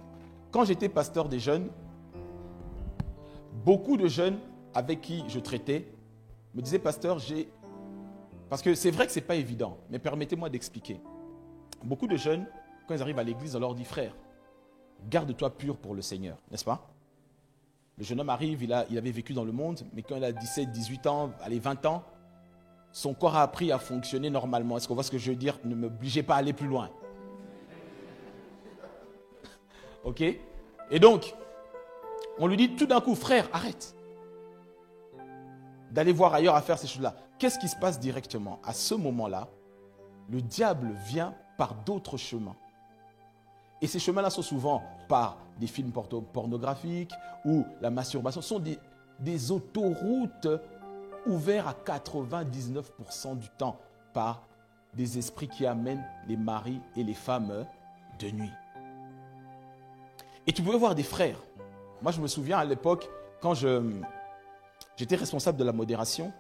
Quand j'étais pasteur des jeunes, beaucoup de jeunes avec qui je traitais me disaient, pasteur, parce que c'est vrai que ce n'est pas évident, mais permettez-moi d'expliquer. Beaucoup de jeunes, quand ils arrivent à l'église, on leur dit, frère, garde-toi pur pour le Seigneur, n'est-ce pas? Le jeune homme arrive, il avait vécu dans le monde, mais quand il a 17, 18 ans, allez, 20 ans, son corps a appris à fonctionner normalement. Est-ce qu'on voit ce que je veux dire? Ne m'obligez pas à aller plus loin. Ok? Et donc, on lui dit tout d'un coup, frère, arrête d'aller voir ailleurs à faire ces choses-là. Qu'est-ce qui se passe directement? À ce moment-là, le diable vient par d'autres chemins. Et ces chemins-là sont souvent par des films pornographiques ou la masturbation. Ce sont des autoroutes ouvertes à 99% du temps par des esprits qui amènent les maris et les femmes de nuit. Et tu pouvais voir des frères. Moi, je me souviens à l'époque, quand j'étais responsable de la modération,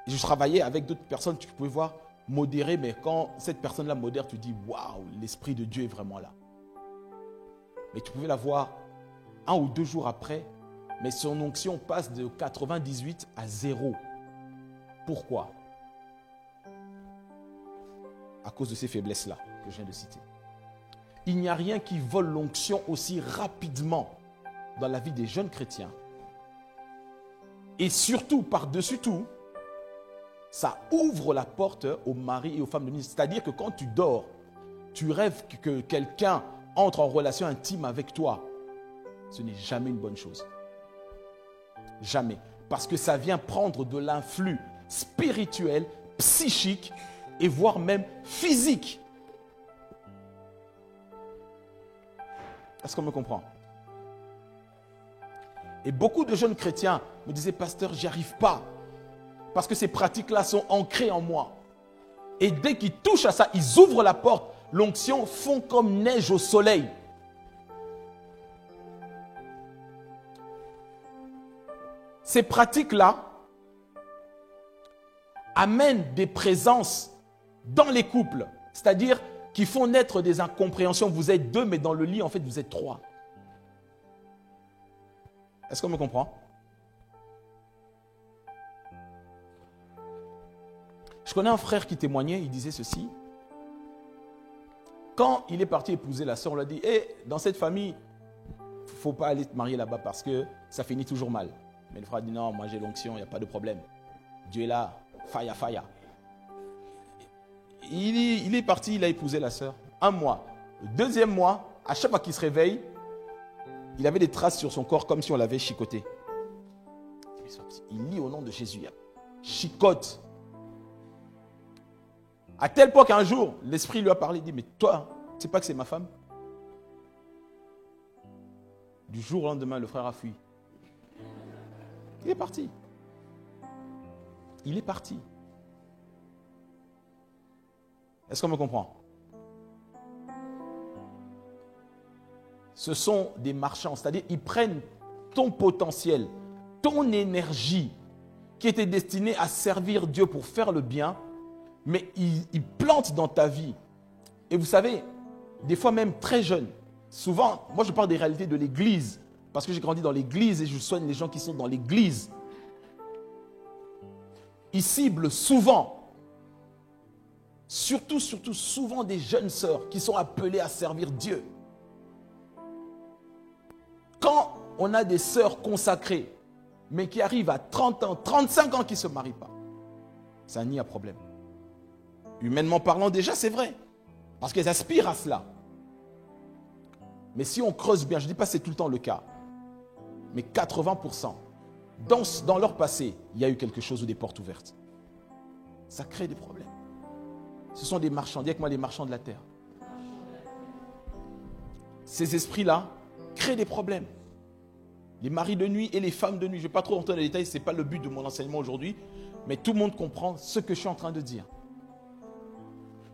et je travaillais avec d'autres personnes, tu pouvais voir modérer, mais quand cette personne-là modère, tu dis, waouh, l'Esprit de Dieu est vraiment là. Mais tu pouvais la voir 1 ou 2 jours après, mais son onction passe de 98 à 0. Pourquoi? À cause de ces faiblesses-là que je viens de citer. Il n'y a rien qui vole l'onction aussi rapidement dans la vie des jeunes chrétiens. Et surtout, par-dessus tout, ça ouvre la porte aux maris et aux femmes de nuit. C'est-à-dire que quand tu dors, tu rêves que quelqu'un entre en relation intime avec toi. Ce n'est jamais une bonne chose. Jamais. Parce que ça vient prendre de l'influx spirituel, psychique et voire même physique. Est-ce qu'on me comprend? Et beaucoup de jeunes chrétiens me disaient, pasteur, j'y arrive pas. Parce que ces pratiques-là sont ancrées en moi. Et dès qu'ils touchent à ça, ils ouvrent la porte. L'onction fond comme neige au soleil. Ces pratiques-là amènent des présences dans les couples, c'est-à-dire qui font naître des incompréhensions. Vous êtes 2, mais dans le lit, en fait, vous êtes 3. Est-ce qu'on me comprend? Je connais un frère qui témoignait, il disait ceci. Quand il est parti épouser la sœur, on lui a dit, dans cette famille, il ne faut pas aller te marier là-bas parce que ça finit toujours mal. Mais le frère a dit, non, moi j'ai l'onction, il n'y a pas de problème. Dieu est là, faya, faya. Il est parti, il a épousé la sœur. 1 mois. Le 2e mois, à chaque fois qu'il se réveille, il avait des traces sur son corps comme si on l'avait chicoté. Il lit au nom de Jésus. Chicote. À tel point qu'un jour, l'esprit lui a parlé, il dit, mais toi, tu ne sais pas que c'est ma femme? Du jour au lendemain, le frère a fui. Il est parti. Il est parti. Est-ce qu'on me comprend? Ce sont des marchands, c'est-à-dire ils prennent ton potentiel, ton énergie qui était destinée à servir Dieu pour faire le bien, mais ils plantent dans ta vie. Et vous savez, des fois même très jeune, souvent, moi je parle des réalités de l'église, parce que j'ai grandi dans l'église et je soigne les gens qui sont dans l'église. Ils ciblent souvent, surtout souvent des jeunes sœurs qui sont appelées à servir Dieu. Quand on a des sœurs consacrées, mais qui arrivent à 30 ans, 35 ans qui ne se marient pas, ça nie à problème. Humainement parlant déjà, c'est vrai, parce qu'elles aspirent à cela. Mais si on creuse bien, je ne dis pas que c'est tout le temps le cas, mais 80%, dans leur passé, il y a eu quelque chose ou des portes ouvertes. Ça crée des problèmes. Ce sont des marchands, dis avec moi les marchands de la terre. Ces esprits-là créent des problèmes. Les maris de nuit et les femmes de nuit. Je ne vais pas trop rentrer dans les détails, ce n'est pas le but de mon enseignement aujourd'hui, mais tout le monde comprend ce que je suis en train de dire.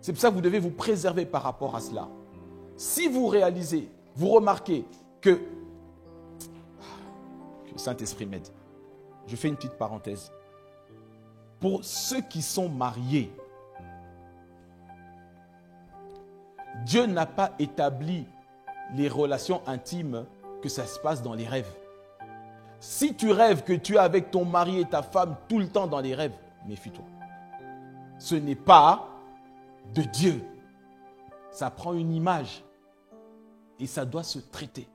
C'est pour ça que vous devez vous préserver par rapport à cela. Si vous réalisez, vous remarquez que le Saint-Esprit m'aide. Je fais une petite parenthèse. Pour ceux qui sont mariés, Dieu n'a pas établi les relations intimes que ça se passe dans les rêves. Si tu rêves que tu es avec ton mari et ta femme tout le temps dans les rêves, méfie-toi. Ce n'est pas de Dieu. Ça prend une image et ça doit se traiter.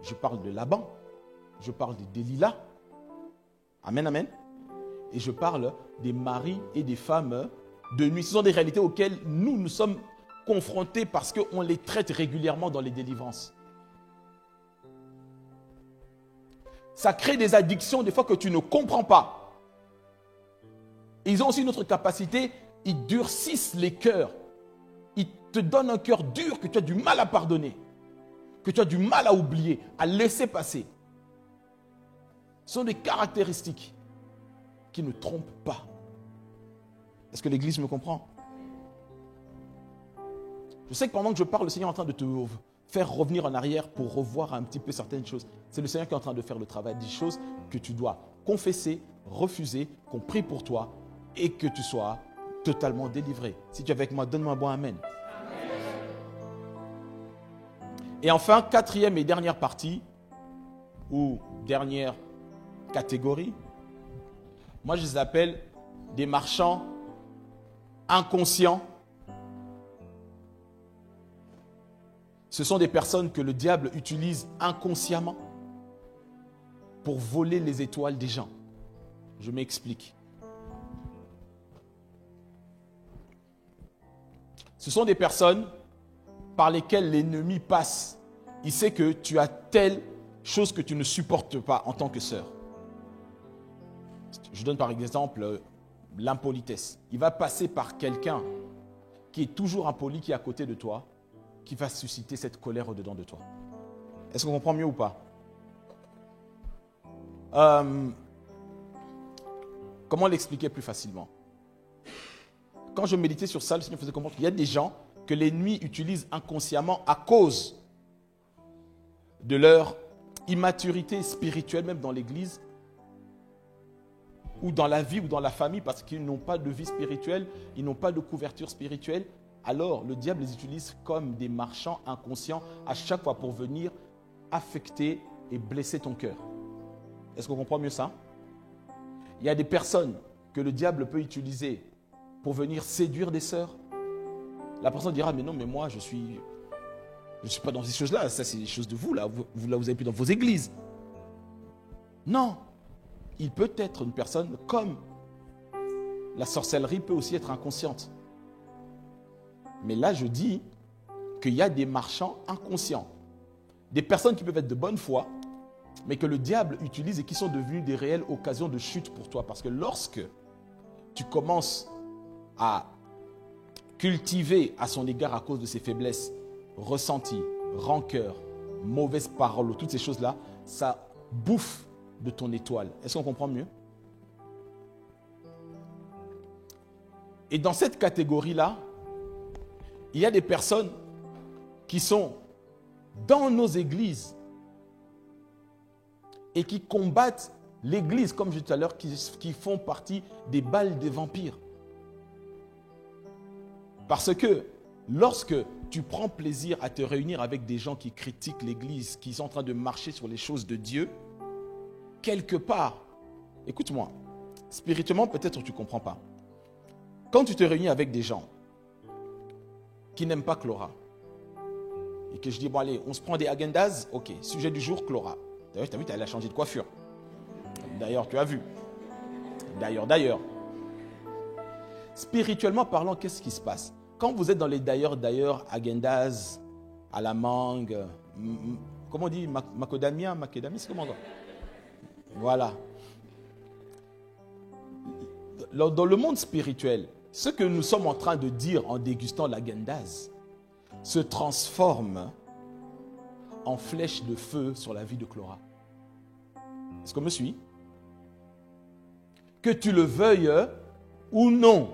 Je parle de Laban, je parle de Delilah. Amen, amen. Et je parle des maris et des femmes de nuit. Ce sont des réalités auxquelles nous sommes confrontés parce qu'on les traite régulièrement dans les délivrances. Ça crée des addictions des fois que tu ne comprends pas. Ils ont aussi notre capacité, ils durcissent les cœurs. Ils te donnent un cœur dur que tu as du mal à pardonner, que tu as du mal à oublier, à laisser passer. Ce sont des caractéristiques qui ne trompent pas. Est-ce que l'Église me comprend? Je sais que pendant que je parle, le Seigneur est en train de te faire revenir en arrière pour revoir un petit peu certaines choses. C'est le Seigneur qui est en train de faire le travail, des choses que tu dois confesser, refuser, qu'on prie pour toi et que tu sois totalement délivré. Si tu es avec moi, donne-moi un bon amen. Et enfin, 4e et dernière partie, ou dernière catégorie, moi je les appelle des marchands inconscients. Ce sont des personnes que le diable utilise inconsciemment pour voler les étoiles des gens. Je m'explique. Ce sont des personnes par lesquelles l'ennemi passe. Il sait que tu as telle chose que tu ne supportes pas en tant que sœur. Je donne par exemple l'impolitesse. Il va passer par quelqu'un qui est toujours impoli, qui est à côté de toi, qui va susciter cette colère au-dedans de toi. Est-ce qu'on comprend mieux ou pas? Comment l'expliquer plus facilement? Quand je méditais sur ça, le Seigneur faisait comprendre qu'il y a des gens que l'ennemi utilise inconsciemment à cause de leur immaturité spirituelle, même dans l'église. ou dans la vie ou dans la famille parce qu'ils n'ont pas de vie spirituelle, ils n'ont pas de couverture spirituelle, alors le diable les utilise comme des marchands inconscients à chaque fois pour venir affecter et blesser ton cœur. Est-ce qu'on comprend mieux ça? Il y a des personnes que le diable peut utiliser pour venir séduire des sœurs. La personne dira, mais non, mais moi, je ne suis pas dans ces choses-là. Ça, c'est des choses de vous, là. Vous avez plus dans vos églises. Non. Il peut être une personne comme la sorcellerie peut aussi être inconsciente. Mais là, je dis qu'il y a des marchands inconscients. Des personnes qui peuvent être de bonne foi, mais que le diable utilise et qui sont devenues des réelles occasions de chute pour toi. Parce que lorsque tu commences à cultiver à son égard à cause de ses faiblesses, ressentis, rancœur, mauvaises paroles, toutes ces choses-là, ça bouffe de ton étoile. Est-ce qu'on comprend mieux? Et dans cette catégorie-là, il y a des personnes qui sont dans nos églises et qui combattent l'église, comme je disais tout à l'heure, qui font partie des balles des vampires. Parce que lorsque tu prends plaisir à te réunir avec des gens qui critiquent l'église, qui sont en train de marcher sur les choses de Dieu, quelque part, écoute-moi, spirituellement peut-être tu ne comprends pas. Quand tu te réunis avec des gens qui n'aiment pas Clora, et que je dis, bon allez, on se prend des agendas, ok, sujet du jour, Clora. D'ailleurs, tu as vu, elle a changé de coiffure. D'ailleurs, tu as vu. D'ailleurs. Spirituellement parlant, qu'est-ce qui se passe? Quand vous êtes dans les d'ailleurs, agendas, à la mangue, comment on dit, macadamia, c'est comment on dit? Voilà. Dans le monde spirituel, ce que nous sommes en train de dire en dégustant l'agendas se transforme en flèche de feu sur la vie de Clora. Est-ce qu'on me suit? Que tu le veuilles ou non.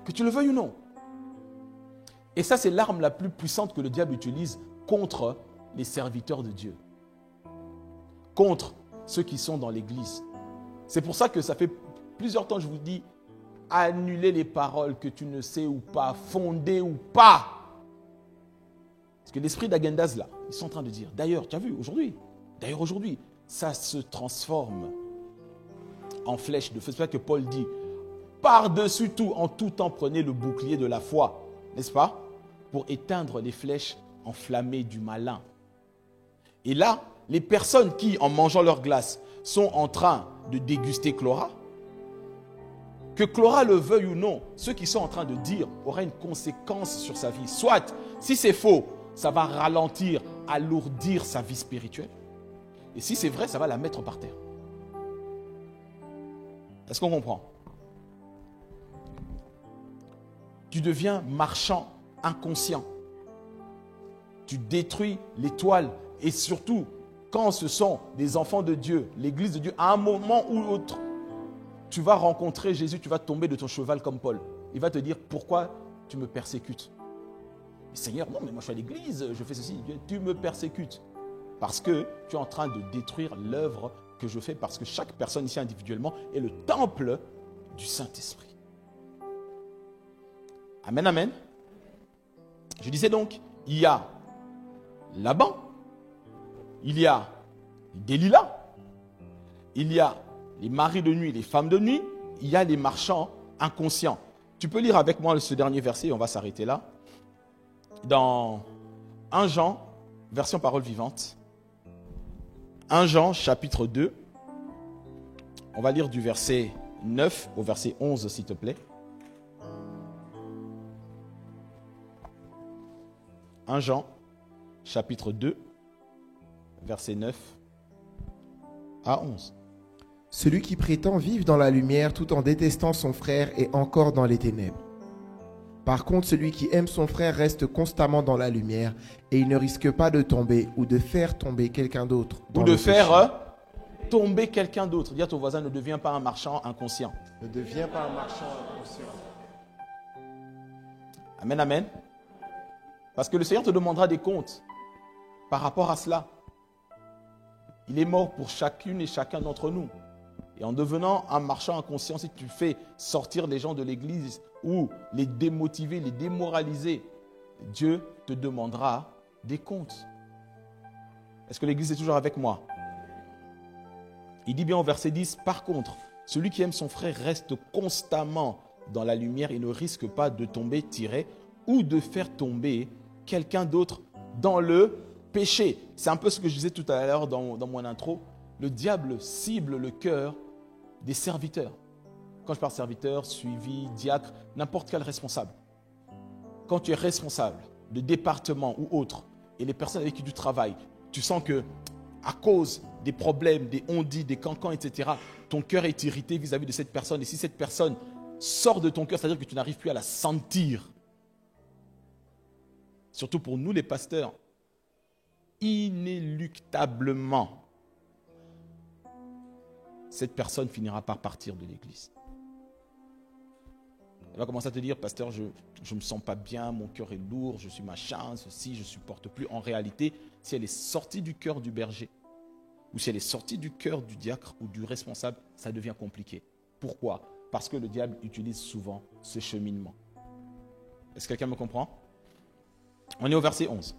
Que tu le veuilles ou non. Et ça, c'est l'arme la plus puissante que le diable utilise contre les serviteurs de Dieu. Contre ceux qui sont dans l'église. C'est pour ça que ça fait plusieurs temps que je vous dis, annulez les paroles que tu ne sais ou pas, fondées ou pas. Parce que l'esprit d'agendas là, ils sont en train de dire, d'ailleurs, tu as vu, aujourd'hui, ça se transforme en flèche de feu. C'est pour ça que Paul dit, par-dessus tout, en tout temps, prenez le bouclier de la foi, n'est-ce pas? Pour éteindre les flèches enflammées du malin. Et là, les personnes qui, en mangeant leur glace, sont en train de déguster Clora, que Clora le veuille ou non, ce qu'ils sont en train de dire aura une conséquence sur sa vie. Soit, si c'est faux, ça va ralentir, alourdir sa vie spirituelle. Et si c'est vrai, ça va la mettre par terre. Est-ce qu'on comprend? Tu deviens marchand inconscient. Tu détruis l'étoile. Et surtout, quand ce sont des enfants de Dieu, l'église de Dieu, à un moment ou l'autre, tu vas rencontrer Jésus, tu vas tomber de ton cheval comme Paul. Il va te dire, pourquoi tu me persécutes? Seigneur, non, mais moi je suis à l'église, je fais ceci. Tu me persécutes parce que tu es en train de détruire l'œuvre que je fais, parce que chaque personne ici individuellement est le temple du Saint-Esprit. Amen, amen. Je disais donc, il y a Laban, il y a Delilah, il y a les maris de nuit, les femmes de nuit, il y a les marchands inconscients. Tu peux lire avec moi ce dernier verset, on va s'arrêter là. Dans 1 Jean, version parole vivante, 1 Jean chapitre 2, on va lire du verset 9 au verset 11 s'il te plaît. 1 Jean chapitre 2, verset 9 à 11. Celui qui prétend vivre dans la lumière tout en détestant son frère est encore dans les ténèbres. Par contre, celui qui aime son frère reste constamment dans la lumière et il ne risque pas de tomber ou de faire tomber quelqu'un d'autre. Ou de faire tomber quelqu'un d'autre. Dis à ton voisin, ne deviens pas un marchand inconscient. Ne deviens pas un marchand inconscient. Amen, amen. Parce que le Seigneur te demandera des comptes par rapport à cela. Il est mort pour chacune et chacun d'entre nous. Et en devenant un marchand inconscient, si tu fais sortir les gens de l'église ou les démotiver, les démoraliser, Dieu te demandera des comptes. Est-ce que l'église est toujours avec moi? Il dit bien au verset 10, par contre, celui qui aime son frère reste constamment dans la lumière et ne risque pas de tomber, ou de faire tomber quelqu'un d'autre dans le péché. C'est un peu ce que je disais tout à l'heure dans mon intro. Le diable cible le cœur des serviteurs. Quand je parle serviteur, suivi, diacre, n'importe quel responsable. Quand tu es responsable de département ou autre, et les personnes avec qui tu travailles, tu sens que à cause des problèmes, des on-dit, des cancans, etc., ton cœur est irrité vis-à-vis de cette personne. Et si cette personne sort de ton cœur, c'est-à-dire que tu n'arrives plus à la sentir. Surtout pour nous les pasteurs, inéluctablement, cette personne finira par partir de l'église. Elle va commencer à te dire, pasteur, je ne me sens pas bien, mon cœur est lourd, je suis machin, ceci, je ne supporte plus. En réalité, si elle est sortie du cœur du berger, ou si elle est sortie du cœur du diacre ou du responsable, ça devient compliqué. Pourquoi? Parce que le diable utilise souvent ce cheminement. Est-ce que quelqu'un me comprend? On est au verset 11.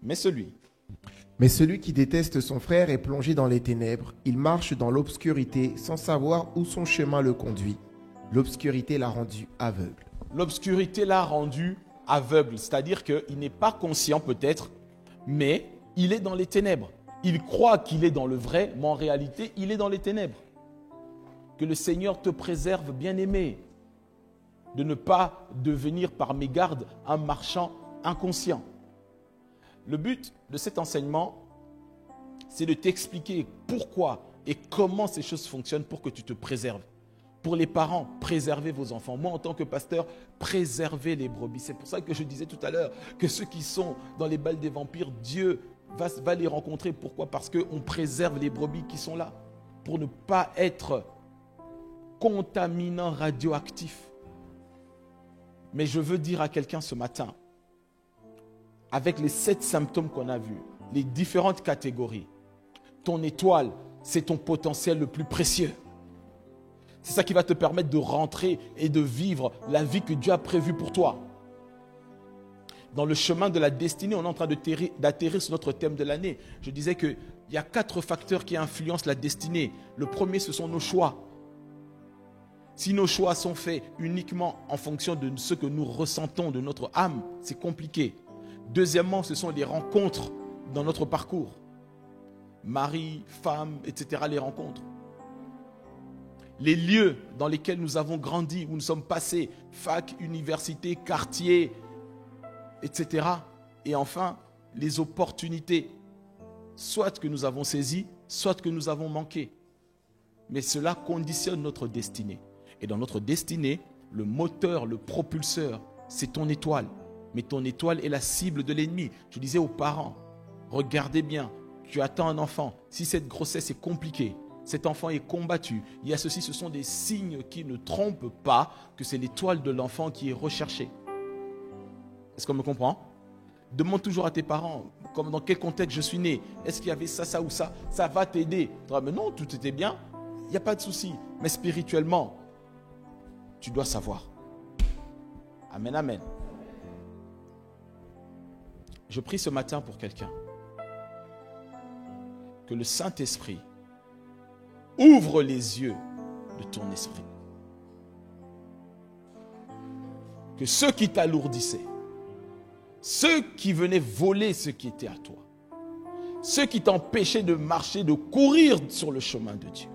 Mais celui qui déteste son frère est plongé dans les ténèbres. Il marche dans l'obscurité sans savoir où son chemin le conduit. L'obscurité l'a rendu aveugle. L'obscurité l'a rendu aveugle, c'est-à-dire qu'il n'est pas conscient peut-être, mais il est dans les ténèbres. Il croit qu'il est dans le vrai, mais en réalité, il est dans les ténèbres. Que le Seigneur te préserve, bien-aimé, de ne pas devenir par mégarde un marchand inconscient. Le but de cet enseignement, c'est de t'expliquer pourquoi et comment ces choses fonctionnent pour que tu te préserves. Pour les parents, préservez vos enfants. Moi, en tant que pasteur, préservez les brebis. C'est pour ça que je disais tout à l'heure que ceux qui sont dans les balles des vampires, Dieu va les rencontrer. Pourquoi? Parce qu'on préserve les brebis qui sont là. Pour ne pas être contaminant radioactif. Mais je veux dire à quelqu'un ce matin, avec les 7 symptômes qu'on a vus, les différentes catégories, ton étoile, c'est ton potentiel le plus précieux. C'est ça qui va te permettre de rentrer et de vivre la vie que Dieu a prévue pour toi. Dans le chemin de la destinée, on est en train d'atterrir sur notre thème de l'année. Je disais qu'il y a 4 facteurs qui influencent la destinée. Le premier, ce sont nos choix. Si nos choix sont faits uniquement en fonction de ce que nous ressentons de notre âme, c'est compliqué. Deuxièmement, ce sont les rencontres dans notre parcours. Mari, femme, etc., les rencontres. Les lieux dans lesquels nous avons grandi, où nous sommes passés, fac, université, quartier, etc. Et enfin, les opportunités, soit que nous avons saisies, soit que nous avons manquées. Mais cela conditionne notre destinée. Et dans notre destinée, le moteur, le propulseur, c'est ton étoile. Mais ton étoile est la cible de l'ennemi. Je disais aux parents, regardez bien, tu attends un enfant. Si cette grossesse est compliquée, cet enfant est combattu, il y a ceci, ce sont des signes qui ne trompent pas que c'est l'étoile de l'enfant qui est recherchée. Est-ce qu'on me comprend? Demande toujours à tes parents, comme dans quel contexte je suis né. Est-ce qu'il y avait ça, ça ou ça? Ça va t'aider. Tu diras, mais non, tout était bien. Il n'y a pas de souci. Mais spirituellement, tu dois savoir. Amen, amen. Je prie ce matin pour quelqu'un. Que le Saint-Esprit ouvre les yeux de ton esprit. Que ceux qui t'alourdissaient, ceux qui venaient voler ce qui était à toi, ceux qui t'empêchaient de marcher, de courir sur le chemin de Dieu,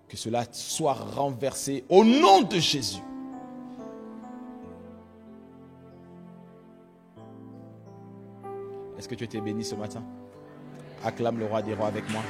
que cela soit renversé au nom de Jésus. Est-ce que tu étais béni ce matin? Acclame le roi des rois avec moi.